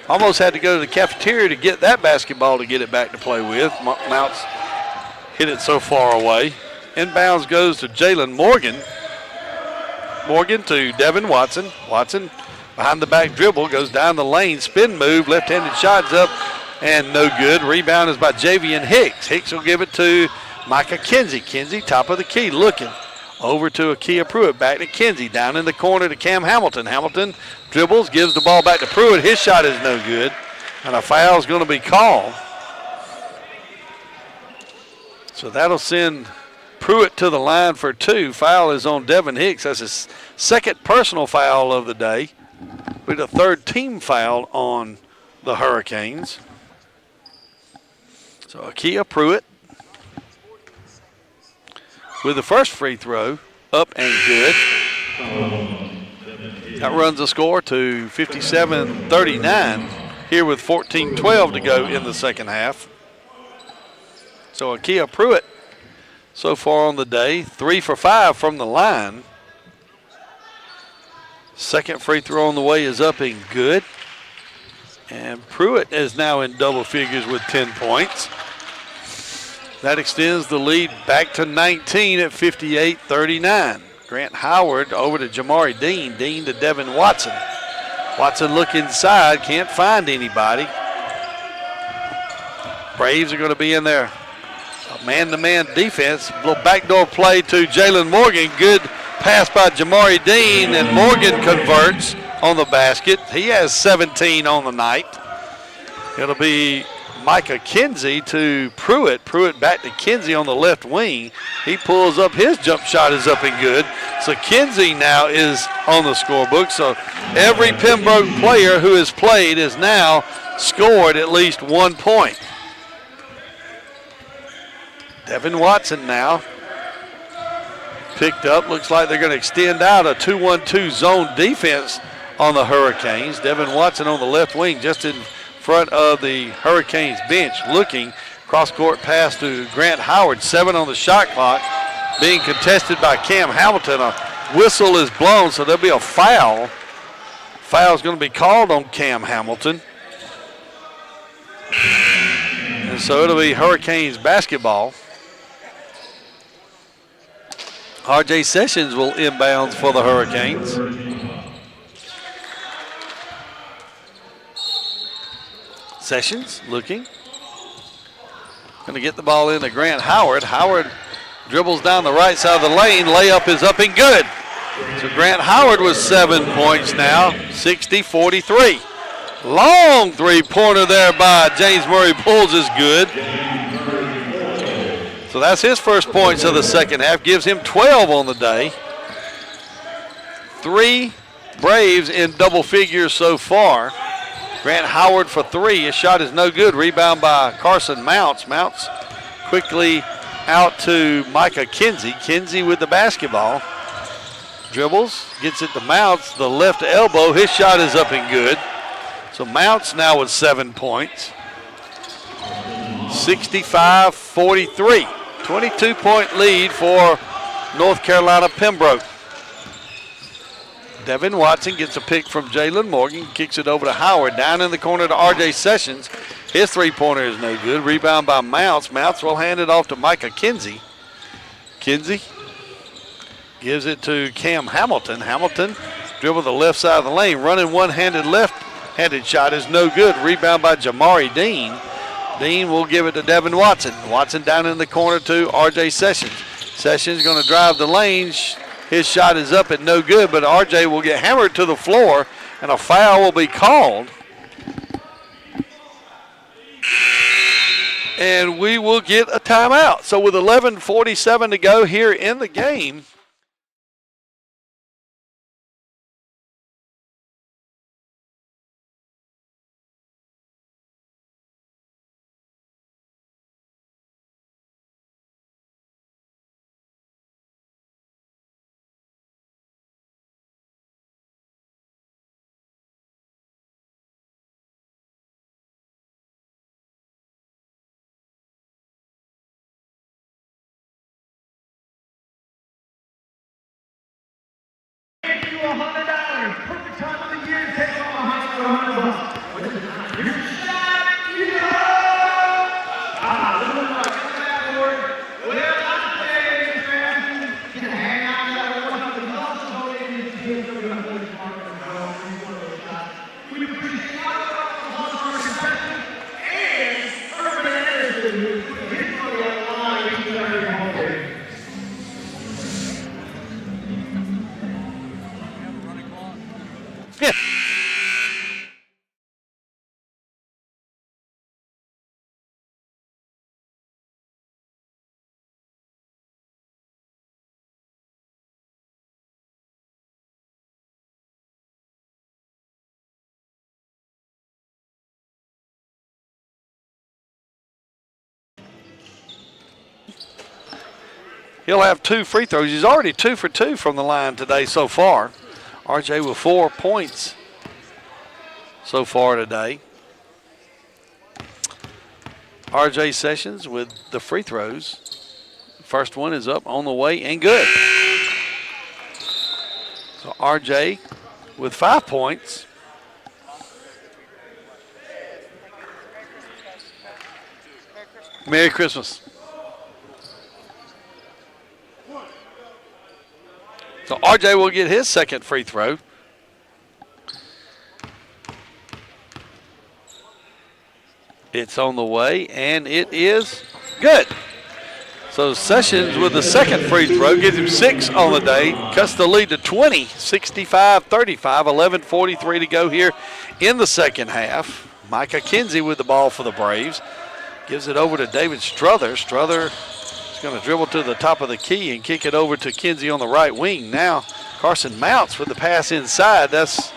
Almost had to go to the cafeteria to get that basketball to get it back to play with. Mounts hit it so far away. Inbounds goes to Jalen Morgan. Morgan to Devin Watson. Watson behind the back dribble, goes down the lane, spin move, left-handed shot's up and no good. Rebound is by Javian Hicks. Hicks will give it to Micah Kinsey. Kinsey, top of the key, looking. Over to Akia Pruitt, back to Kinsey. Down in the corner to Cam Hamilton. Hamilton dribbles, gives the ball back to Pruitt. His shot is no good. And a foul is going to be called. So that'll send Pruitt to the line for two. Foul is on Devin Hicks. That's his second personal foul of the day. With a third team foul on the Hurricanes. So Akia Pruitt with the first free throw, up and good. That runs the score to 57-39 here with 14-12 to go in the second half. So Akia Pruitt so far on the day, 3 for 5 from the line. Second free throw on the way is up and good. And Pruitt is now in double figures with 10 points. That extends the lead back to 19 at 58-39. Grant Howard over to Jamari Dean. Dean to Devin Watson. Watson look inside, can't find anybody. Braves are going to be in there. A man-to-man defense. A little backdoor play to Jalen Morgan. Good pass by Jamari Dean, and Morgan converts on the basket. He has 17 on the night. It'll be Micah Kinsey to Pruitt. Pruitt back to Kinsey on the left wing. He pulls up. His jump shot is up and good. So Kinsey now is on the scorebook. So every Pembroke player who has played has now scored at least 1 point. Devin Watson now picked up. Looks like they're going to extend out a 2-1-2 zone defense on the Hurricanes. Devin Watson on the left wing just in front of the Hurricanes bench, looking. Cross-court pass to Grant Howard. 7 on the shot clock, being contested by Cam Hamilton. A whistle is blown, so there'll be a foul. Foul's going to be called on Cam Hamilton. And so it'll be Hurricanes basketball. R.J. Sessions will inbounds for the Hurricanes. Sessions looking. Going to get the ball into Grant Howard. Howard dribbles down the right side of the lane. Layup is up and good. So Grant Howard with 7 points now, 60-43. Long three-pointer there by James Murray Pulls is good. So that's his first points of the second half. Gives him 12 on the day. 3 Braves in double figures so far. Grant Howard for 3. His shot is no good. Rebound by Carson Mounts. Mounts quickly out to Micah Kinsey. Kinsey with the basketball. Dribbles, gets it to Mounts. The left elbow. His shot is up and good. So Mounts now with 7 points. 65-43. 22-point lead for North Carolina Pembroke. Devin Watson gets a pick from Jalen Morgan, kicks it over to Howard, down in the corner to R.J. Sessions. His three-pointer is no good. Rebound by Mounts. Mounts will hand it off to Micah Kinsey. Kinsey Gives it to Cam Hamilton. Hamilton dribble the left side of the lane. Running one-handed left-handed shot is no good. Rebound by Jamari Dean. Dean will give it to Devin Watson. Watson down in the corner to R.J. Sessions. Sessions going to drive the lane. His shot is up and no good, but R.J. will get hammered to the floor, and a foul will be called. And we will get a timeout. So with 11:47 to go here in the game, $100. Perfect time of the year to take home $100. Your shot, you go! Look at that board. Well, I'm saying, man, you can hang out with that one. You can also go in and see if you're going to hold your mark and go and one of those shots. We appreciate all of our contestants and Urban Anderson, who put his money on the line each and every home game. yeah. He'll have 2 free throws. He's already 2 for 2 from the line today so far. RJ with 4 points so far today. RJ Sessions with the free throws. First one is up, on the way, and good. So RJ with 5 points. Merry Christmas. So RJ will get his second free throw. It's on the way, and it is good. So Sessions with the second free throw gives him 6 on the day, cuts the lead to 20, 65-35, 11:43 to go here in the second half. Micah Kinsey with the ball for the Braves. Gives it over to David Strother. Strother is going to dribble to the top of the key and kick it over to Kinsey on the right wing. Now Carson Mounts with the pass inside. That's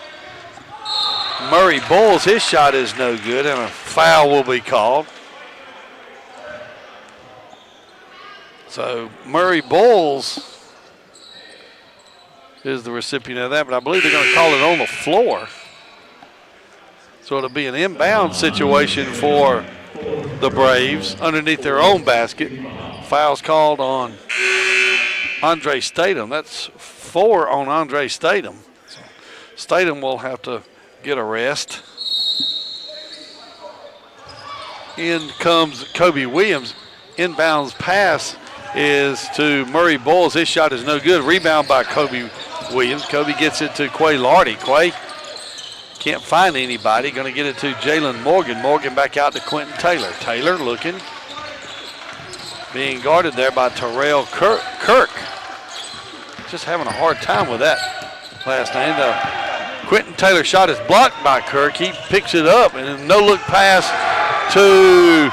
Murray Bowles. His shot is no good, and a foul will be called. So Murray Bowles is the recipient of that, but I believe they're going to call it on the floor. So it'll be an inbound situation for the Braves underneath their own basket. Foul's called on Andre Statham. That's 4 on Andre Statham. So Statham will have to get a rest. In comes Kobe Williams. Inbounds pass is to Murray Bowles. His shot is no good. Rebound by Kobe Williams. Kobe gets it to Quay Lardy. Quay can't find anybody. Going to get it to Jalen Morgan. Morgan back out to Quentin Taylor. Taylor looking. Being guarded there by Terrell Kirk. Just having a hard time with that last name. The Quentin Taylor shot is blocked by Kirk. He picks it up, and a no-look pass to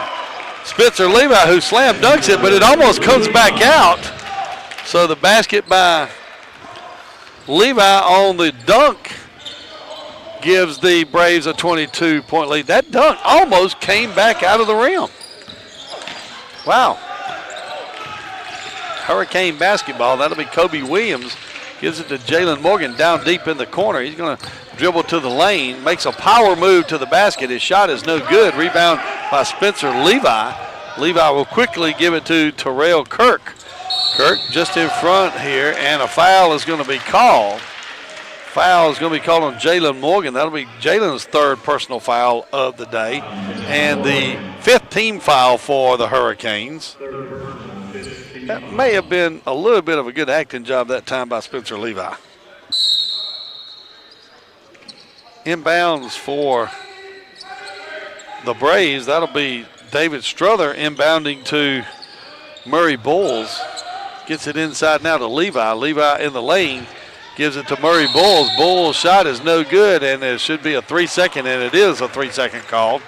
Spencer Levi, who slam dunks it, but it almost comes back out. So the basket by Levi on the dunk gives the Braves a 22-point lead. That dunk almost came back out of the rim. Wow. Hurricane basketball. That'll be Kobe Williams. Gives it to Jalen Morgan down deep in the corner. He's going to dribble to the lane. Makes a power move to the basket. His shot is no good. Rebound by Spencer Levi. Levi will quickly give it to Terrell Kirk. Kirk just in front here, and a foul is going to be called. Foul is going to be called on Jalen Morgan. That'll be Jalen's third personal foul of the day, and the 5th team foul for the Hurricanes. That may have been a little bit of a good acting job that time by Spencer Levi. Inbounds for the Braves. That'll be David Strother inbounding to Murray Bowles. Gets it inside now to Levi. Levi in the lane. Gives it to Murray Bowles. Bowles' shot is no good, and it should be a 3-second, and it is a 3-second call.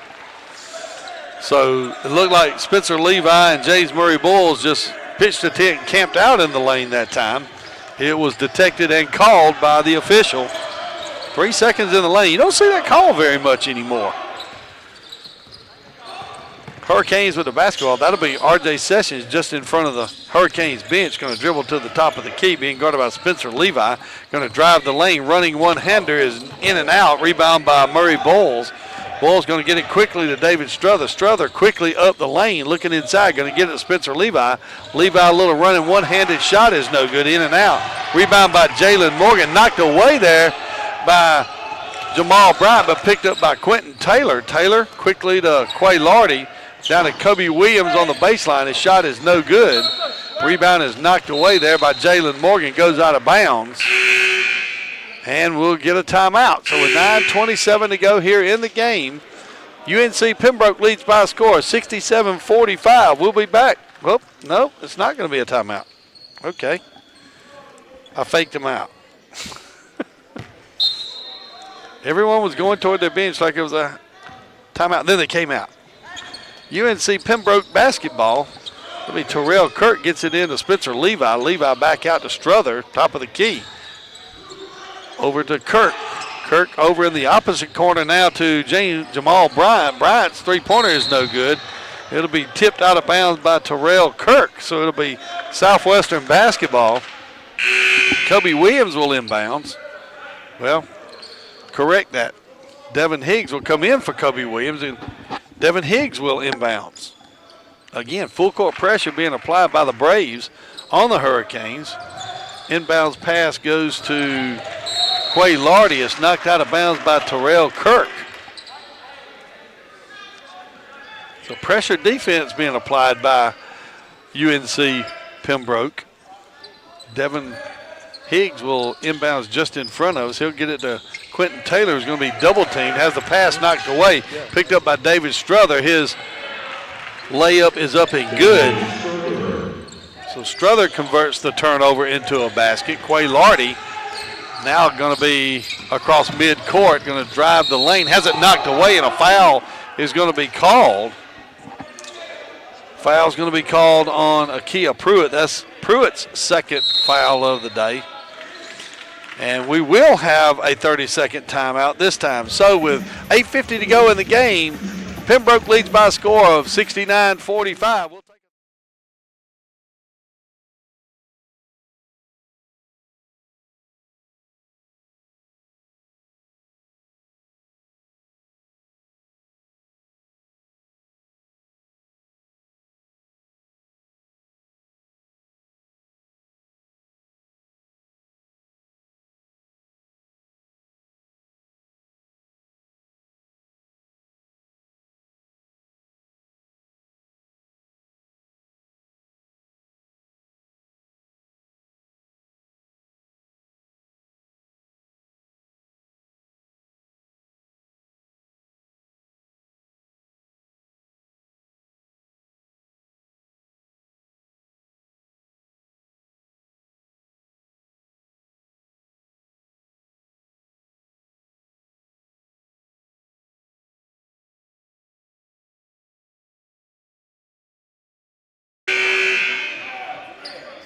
So it looked like Spencer Levi and James Murray Bowles just pitched a tent and camped out in the lane that time. It was detected and called by the official. 3 seconds in the lane. You don't see that call very much anymore. Hurricanes with the basketball. That'll be R.J. Sessions just in front of the Hurricanes bench. Going to dribble to the top of the key, being guarded by Spencer Levi. Going to drive the lane. Running one-hander is in and out. Rebound by Murray Bowles. Bowles going to get it quickly to David Strother. Strother quickly up the lane, looking inside. Going to get it to Spencer Levi. Levi, a little running one-handed shot is no good. In and out. Rebound by Jalen Morgan. Knocked away there by Jamal Bryant, but picked up by Quentin Taylor. Taylor quickly to Quay Lardy. Down to Kobe Williams on the baseline. His shot is no good. Rebound is knocked away there by Jalen Morgan. Goes out of bounds. And we'll get a timeout. So with 9:27 to go here in the game, UNC Pembroke leads by a score of 67-45. We'll be back. Well, no, it's not going to be a timeout. Okay. I faked him out. Everyone was going toward their bench like it was a timeout. Then they came out. UNC Pembroke basketball. It'll be Terrell Kirk gets it in to Spencer Levi. Levi back out to Strother, top of the key. Over to Kirk. Kirk over in the opposite corner now to Jamal Bryant. Bryant's three-pointer is no good. It'll be tipped out of bounds by Terrell Kirk, so it'll be Southwestern basketball. Kobe Williams will inbounds. Well, correct that. Devin Higgs will come in for Kobe Williams, and Devin Higgs will inbounds. Again, full court pressure being applied by the Braves on the Hurricanes. Inbounds pass goes to Quay Lardy. It's knocked out of bounds by Terrell Kirk. So pressure defense being applied by UNC Pembroke. Devin Higgs will inbounds just in front of us. He'll get it to Quentin Taylor, who's going to be double teamed. Has the pass knocked away. Picked up by David Strother. His layup is up and good. So Strother converts the turnover into a basket. Quay Lardy now going to be across midcourt, going to drive the lane. Has it knocked away, and a foul is going to be called. Foul's going to be called on Akia Pruitt. That's Pruitt's second foul of the day. And we will have a 30-second timeout this time. So with 8:50 to go in the game, Pembroke leads by a score of 69-45. We'll take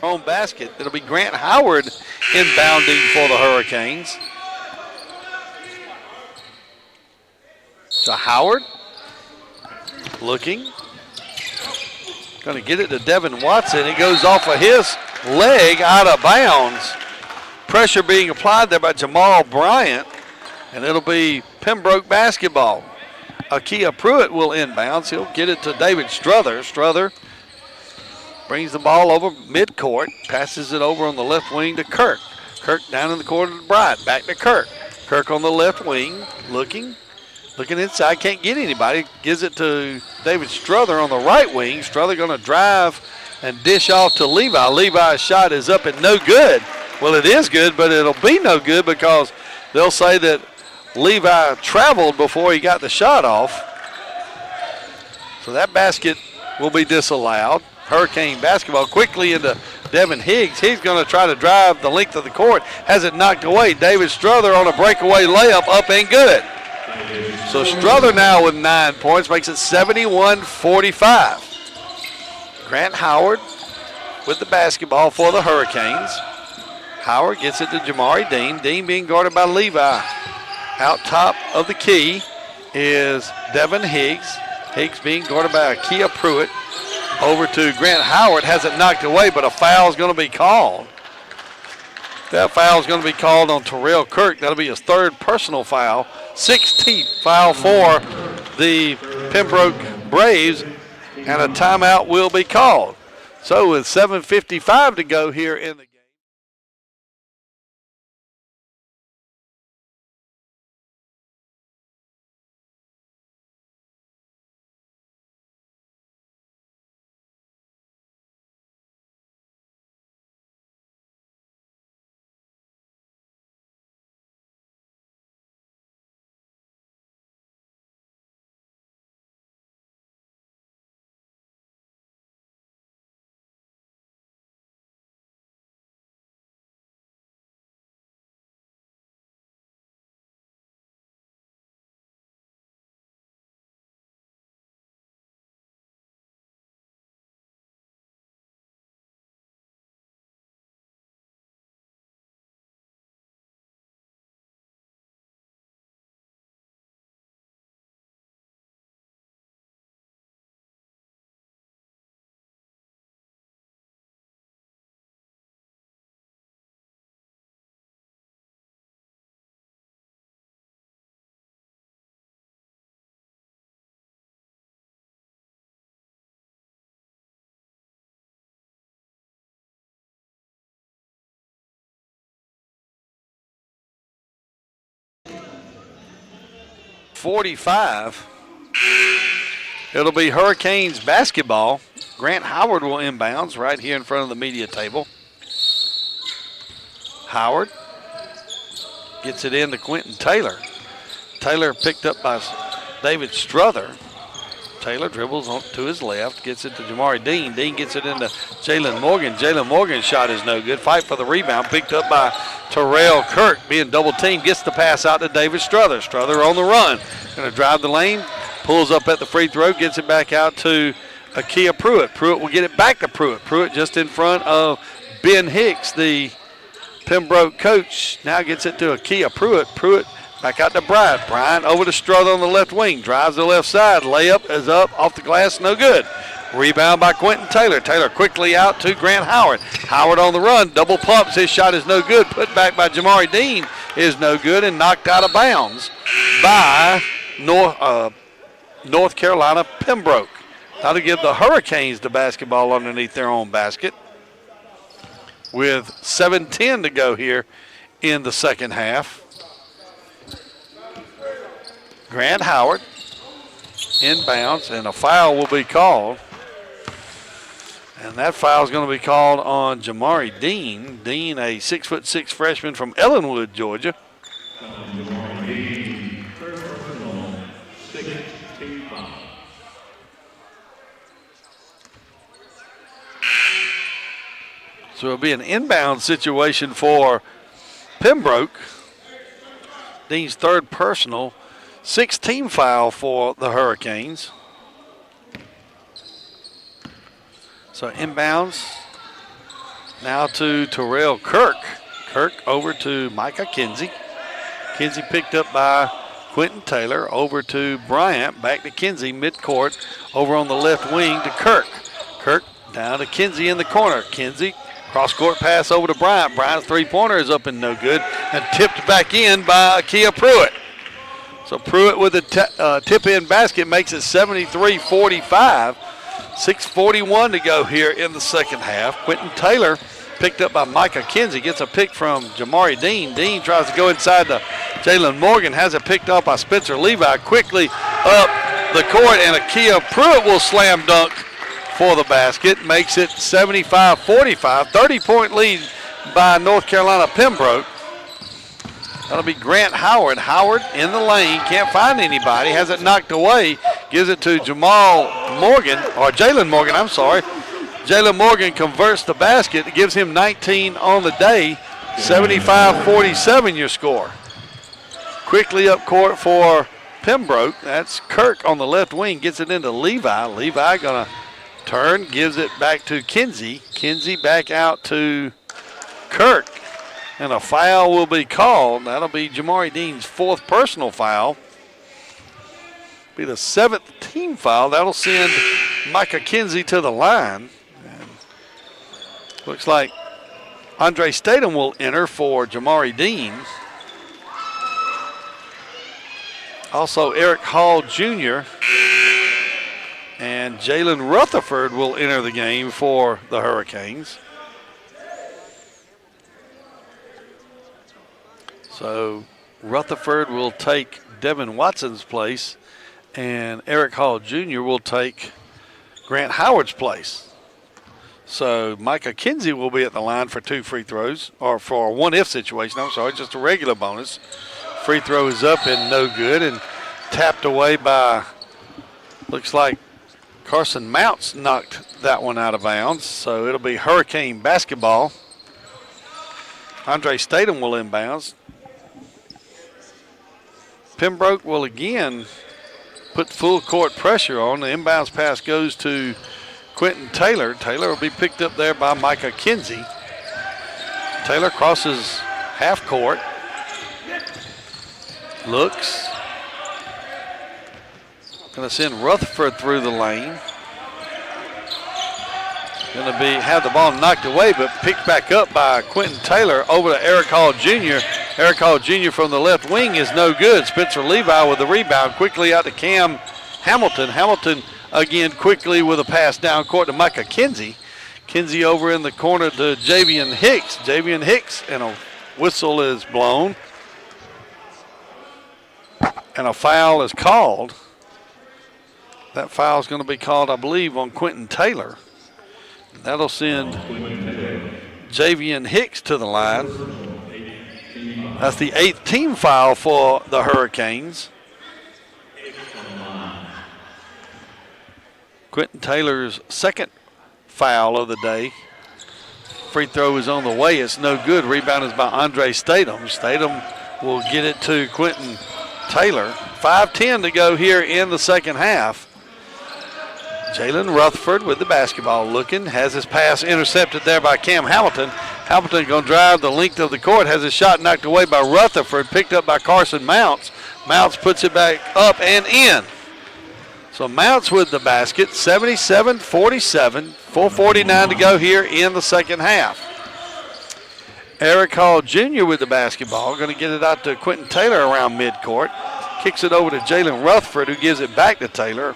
home basket. It'll be Grant Howard inbounding for the Hurricanes. To Howard. Looking. Going to get it to Devin Watson. It goes off of his leg out of bounds. Pressure being applied there by Jamal Bryant. And it'll be Pembroke basketball. Akia Pruitt will inbounds. He'll get it to David Strother. Strother brings the ball over midcourt, passes it over on the left wing to Kirk. Kirk down in the corner to Bryant, back to Kirk. Kirk on the left wing, looking inside, can't get anybody. Gives it to David Strother on the right wing. Strother going to drive and dish off to Levi. Levi's shot is up and no good. Well, it is good, but it'll be no good because they'll say that Levi traveled before he got the shot off. So that basket will be disallowed. Hurricane basketball quickly into Devin Higgs. He's going to try to drive the length of the court. Has it knocked away. David Strother on a breakaway layup, up and good. So Strother now with 9 points makes it 71-45. Grant Howard with the basketball for the Hurricanes. Howard gets it to Jamari Dean. Dean being guarded by Levi. Out top of the key is Devin Higgs. Higgs being guarded by Akia Pruitt. Over to Grant Howard. Has it knocked away, but a foul is going to be called. That foul is going to be called on Terrell Kirk. That'll be his 3rd personal foul. 16th foul for the Pembroke Braves, and a timeout will be called. So with 7:55 to go here in the game. .45. It'll be Hurricanes basketball. Grant Howard will inbounds right here in front of the media table. Howard gets it in to Quentin Taylor. Taylor picked up by David Strother. Taylor dribbles on to his left, gets it to Jamari Dean. Dean gets it into Jalen Morgan. Jalen Morgan's shot is no good. Fight for the rebound, picked up by Terrell Kirk, being double teamed, gets the pass out to David Strother. Strother on the run, going to drive the lane, pulls up at the free throw, gets it back out to Akia Pruitt. Pruitt will get it back to Pruitt. Pruitt just in front of Ben Hicks, the Pembroke coach. Now gets it to Akia Pruitt. Pruitt back out to Bryant. Bryant over to Strother on the left wing. Drives the left side. Layup is up off the glass. No good. Rebound by Quentin Taylor. Taylor quickly out to Grant Howard. Howard on the run. Double pumps. His shot is no good. Put back by Jamari Dean is no good and knocked out of bounds by North Carolina Pembroke. That'll give the Hurricanes the basketball underneath their own basket with 7:10 to go here in the second half. Grant Howard inbounds, and a foul will be called. And that foul is going to be called on Jamari Dean. Dean, a 6'6" freshman from Ellenwood, Georgia. So it'll be an inbound situation for Pembroke. Dean's 3rd personal. 16 foul for the Hurricanes. So inbounds now to Terrell Kirk. Kirk over to Micah Kinsey. Kinsey picked up by Quentin Taylor. Over to Bryant. Back to Kinsey midcourt. Over on the left wing to Kirk. Kirk down to Kinsey in the corner. Kinsey cross-court pass over to Bryant. Bryant's three-pointer is up and no good. And tipped back in by Akia Pruitt. So Pruitt with a tip-in basket makes it 73-45. 6:41 to go here in the second half. Quentin Taylor picked up by Micah Kinsey. Gets a pick from Jamari Dean. Dean tries to go inside to Jalen Morgan. Has it picked up by Spencer Levi. Quickly up the court, and Akia Pruitt will slam dunk for the basket, makes it 75-45. 30-point lead by North Carolina Pembroke. That'll be Grant Howard. Howard in the lane, can't find anybody, has it knocked away, gives it to Jalen Morgan, I'm sorry. Jalen Morgan converts the basket, gives him 19 on the day, 75-47 your score. Quickly up court for Pembroke, that's Kirk on the left wing, gets it into Levi. Levi gonna turn, gives it back to Kinsey. Kinsey back out to Kirk. And a foul will be called. That'll be Jamari Dean's 4th personal foul. Be the 7th team foul. That'll send Micah Kinsey to the line. And looks like Andre Statham will enter for Jamari Dean. Also Eric Hall Jr. and Jalen Rutherford will enter the game for the Hurricanes. So Rutherford will take Devin Watson's place, and Eric Hall Jr. will take Grant Howard's place. So Micah Kinsey will be at the line for 2 free throws, or for a one-if situation, I'm sorry, just a regular bonus. Free throw is up and no good, and tapped away by, looks like Carson Mounts knocked that one out of bounds. So it'll be Hurricane basketball. Andre Statham will inbounds. Pembroke will again put full court pressure on. The inbounds pass goes to Quentin Taylor. Taylor will be picked up there by Micah Kinsey. Taylor crosses half court. Looks. Going to send Rutherford through the lane. Going to have the ball knocked away, but picked back up by Quentin Taylor over to Eric Hall Jr. Eric Hall Jr. from the left wing is no good. Spencer Levi with the rebound. Quickly out to Cam Hamilton. Hamilton again quickly with a pass down court to Micah Kinsey. Kinsey over in the corner to Javian Hicks. Javian Hicks, and a whistle is blown. And a foul is called. That foul is going to be called, I believe, on Quentin Taylor. That'll send Javian Hicks to the line. That's the 8th team foul for the Hurricanes. Quentin Taylor's 2nd foul of the day. Free throw is on the way. It's no good. Rebound is by Andre Statham. Statham will get it to Quentin Taylor. 5:10 to go here in the second half. Jalen Rutherford with the basketball looking. Has his pass intercepted there by Cam Hamilton. Hamilton going to drive the length of the court. Has his shot knocked away by Rutherford. Picked up by Carson Mounts. Mounts puts it back up and in. So Mounts with the basket. 77-47. 4:49 to go here in the second half. Eric Hall Jr. with the basketball. Going to get it out to Quentin Taylor around midcourt. Kicks it over to Jalen Rutherford, who gives it back to Taylor.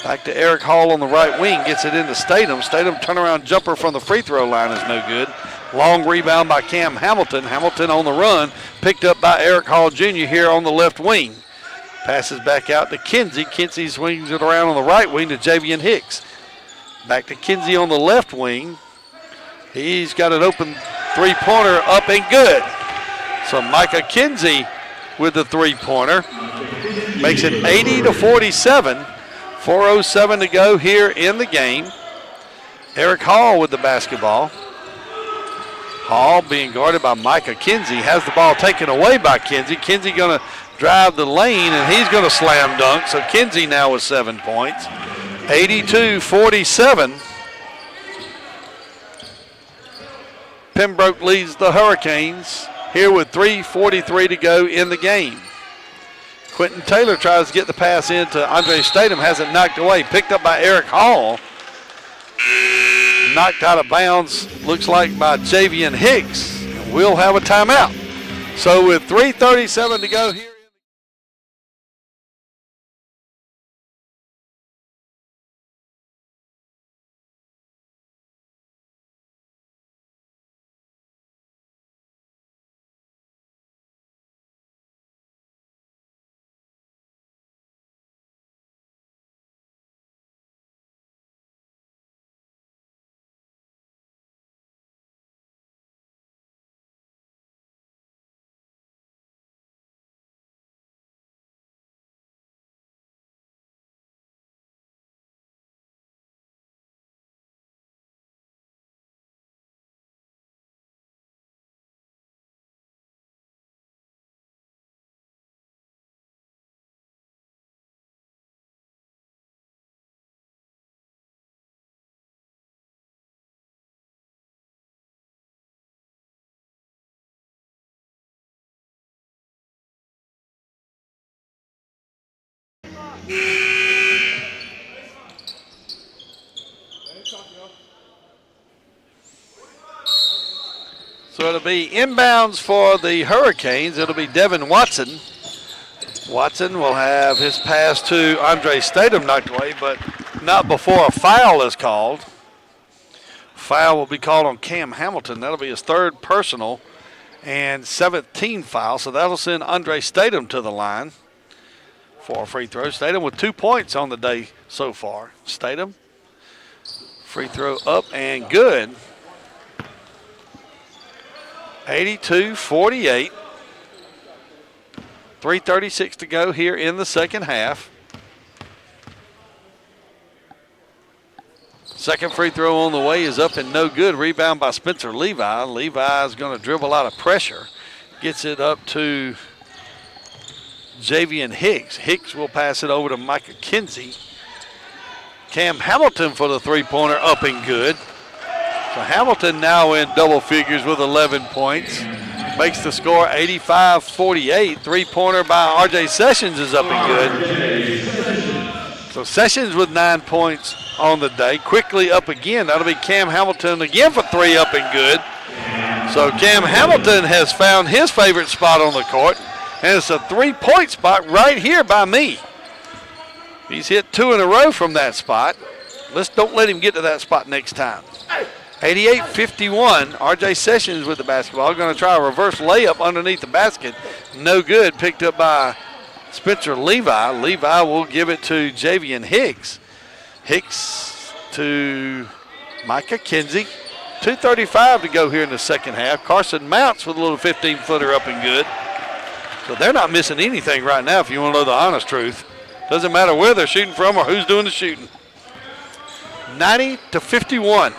Back to Eric Hall on the right wing, gets it into Statham. Statham turnaround jumper from the free throw line is no good. Long rebound by Cam Hamilton. Hamilton on the run, picked up by Eric Hall Jr. here on the left wing. Passes back out to Kinsey. Kinsey swings it around on the right wing to Javian Hicks. Back to Kinsey on the left wing. He's got an open three-pointer up and good. So Micah Kinsey with the three-pointer. Makes it 80-47. 4:07 to go here in the game. Eric Hall with the basketball. Hall being guarded by Micah Kinsey. Has the ball taken away by Kinsey. Kinsey going to drive the lane, and he's going to slam dunk. So Kinsey now with 7 points. 82-47. Pembroke leads the Hurricanes here with 3:43 to go in the game. Quentin Taylor tries to get the pass into Andre Statham, has it knocked away. Picked up by Eric Hall. Knocked out of bounds, looks like by Javian Hicks. We'll have a timeout. So with 3:37 to go here. So it'll be inbounds for the Hurricanes. It'll be Devin Watson. Watson will have his pass to Andre Statham knocked away, but not before a foul is called. Foul will be called on Cam Hamilton. That'll be his third personal and 17th foul. So that'll send Andre Statham to the line for a free throw. Statham with 2 points on the day so far. Statham, free throw up and good. 82-48. 3:36 to go here in the second half. Second free throw on the way is up and no good. Rebound by Spencer Levi. Levi is going to dribble out of pressure. Gets it up to Javian Hicks. Hicks will pass it over to Micah Kinsey. Cam Hamilton for the three-pointer, up and good. So Hamilton now in double figures with 11 points. Makes the score 85-48. Three-pointer by R.J. Sessions is up and good. So Sessions with 9 points on the day. Quickly up again. That'll be Cam Hamilton again for three, up and good. So Cam Hamilton has found his favorite spot on the court. And it's a three-point spot right here by me. He's hit 2 in a row from that spot. Don't let him get to that spot next time. 88-51, R.J. Sessions with the basketball. Going to try a reverse layup underneath the basket. No good. Picked up by Spencer Levi. Levi will give it to Javian Hicks. Hicks to Micah Kinsey. 2:35 to go here in the second half. Carson Mounts with a little 15-footer up and good. So they're not missing anything right now if you want to know the honest truth. Doesn't matter where they're shooting from or who's doing the shooting. 90-51.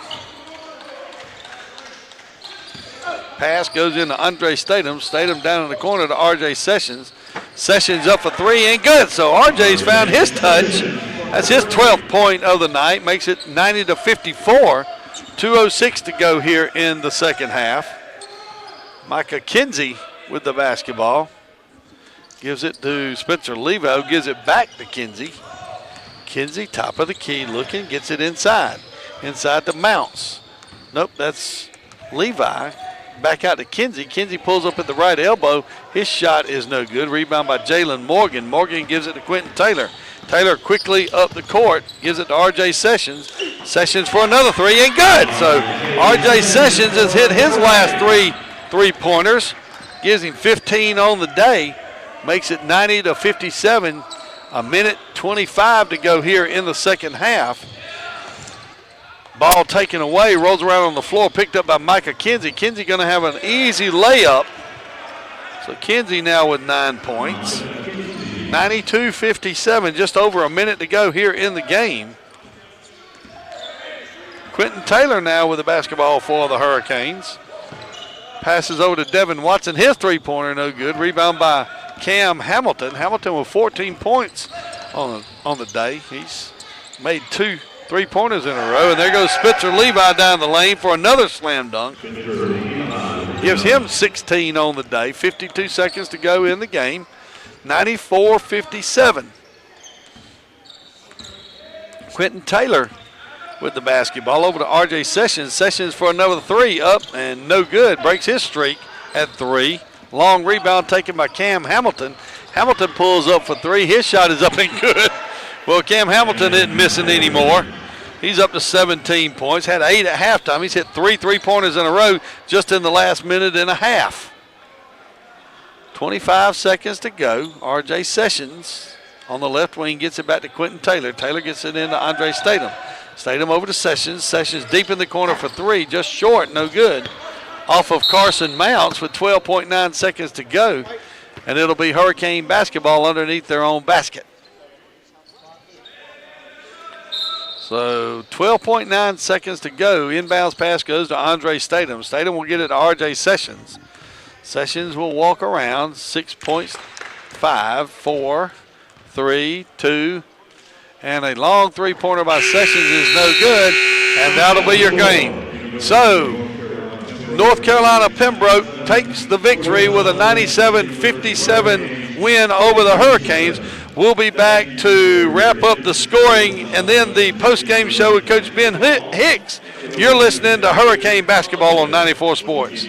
Pass goes into Andre Statham. Statham down in the corner to R.J. Sessions. Sessions up for three and good. So R.J.'s found his touch. That's his 12th point of the night. Makes it 90-54. 2:06 to go here in the second half. Micah Kinsey with the basketball. Gives it to Spencer Levi, who gives it back to Kinsey. Kinsey, top of the key, looking, gets it inside. Inside to Mounts. Nope, that's Levi. Back out to Kinsey. Kinsey pulls up at the right elbow. His shot is no good. Rebound by Jalen Morgan. Morgan gives it to Quentin Taylor. Taylor quickly up the court. Gives it to R.J. Sessions. Sessions for another three and good. So R.J. Sessions has hit his last three-pointers. Gives him 15 on the day. Makes it 90-57. A minute 25 to go here in the second half. Ball taken away, rolls around on the floor, picked up by Micah Kinsey. Kinsey going to have an easy layup. So Kinsey now with 9 points. 92-57, just over a minute to go here in the game. Quentin Taylor now with the basketball for the Hurricanes. Passes over to Devin Watson. His three-pointer no good. Rebound by Cam Hamilton. Hamilton with 14 points on the day. He's made 2 three-pointers in a row, and there goes Spencer Levi down the lane for another slam dunk. Gives him 16 on the day. 52 seconds to go in the game. 94-57. Quentin Taylor with the basketball over to R.J. Sessions. Sessions for another three, up and no good. Breaks his streak at 3. Long rebound taken by Cam Hamilton. Hamilton pulls up for 3. His shot is up and good. Well, Cam Hamilton isn't missing anymore. He's up to 17 points. Had 8 at halftime. He's hit 3 three-pointers in a row just in the last minute and a half. 25 seconds to go. R.J. Sessions on the left wing gets it back to Quentin Taylor. Taylor gets it into Andre Statham. Statham over to Sessions. Sessions deep in the corner for 3. Just short, no good. Off of Carson Mounts with 12.9 seconds to go. And it'll be Hurricane basketball underneath their own basket. So 12.9 seconds to go. Inbounds pass goes to Andre Statham. Statham will get it to R.J. Sessions. Sessions will walk around. 6 points, 5, 4, 3, 2, and a long three-pointer by Sessions is no good, and that'll be your game. So North Carolina Pembroke takes the victory with a 97-57 win over the Hurricanes. We'll be back to wrap up the scoring and then the post-game show with Coach Ben Hicks. You're listening to Hurricane Basketball on 94 Sports.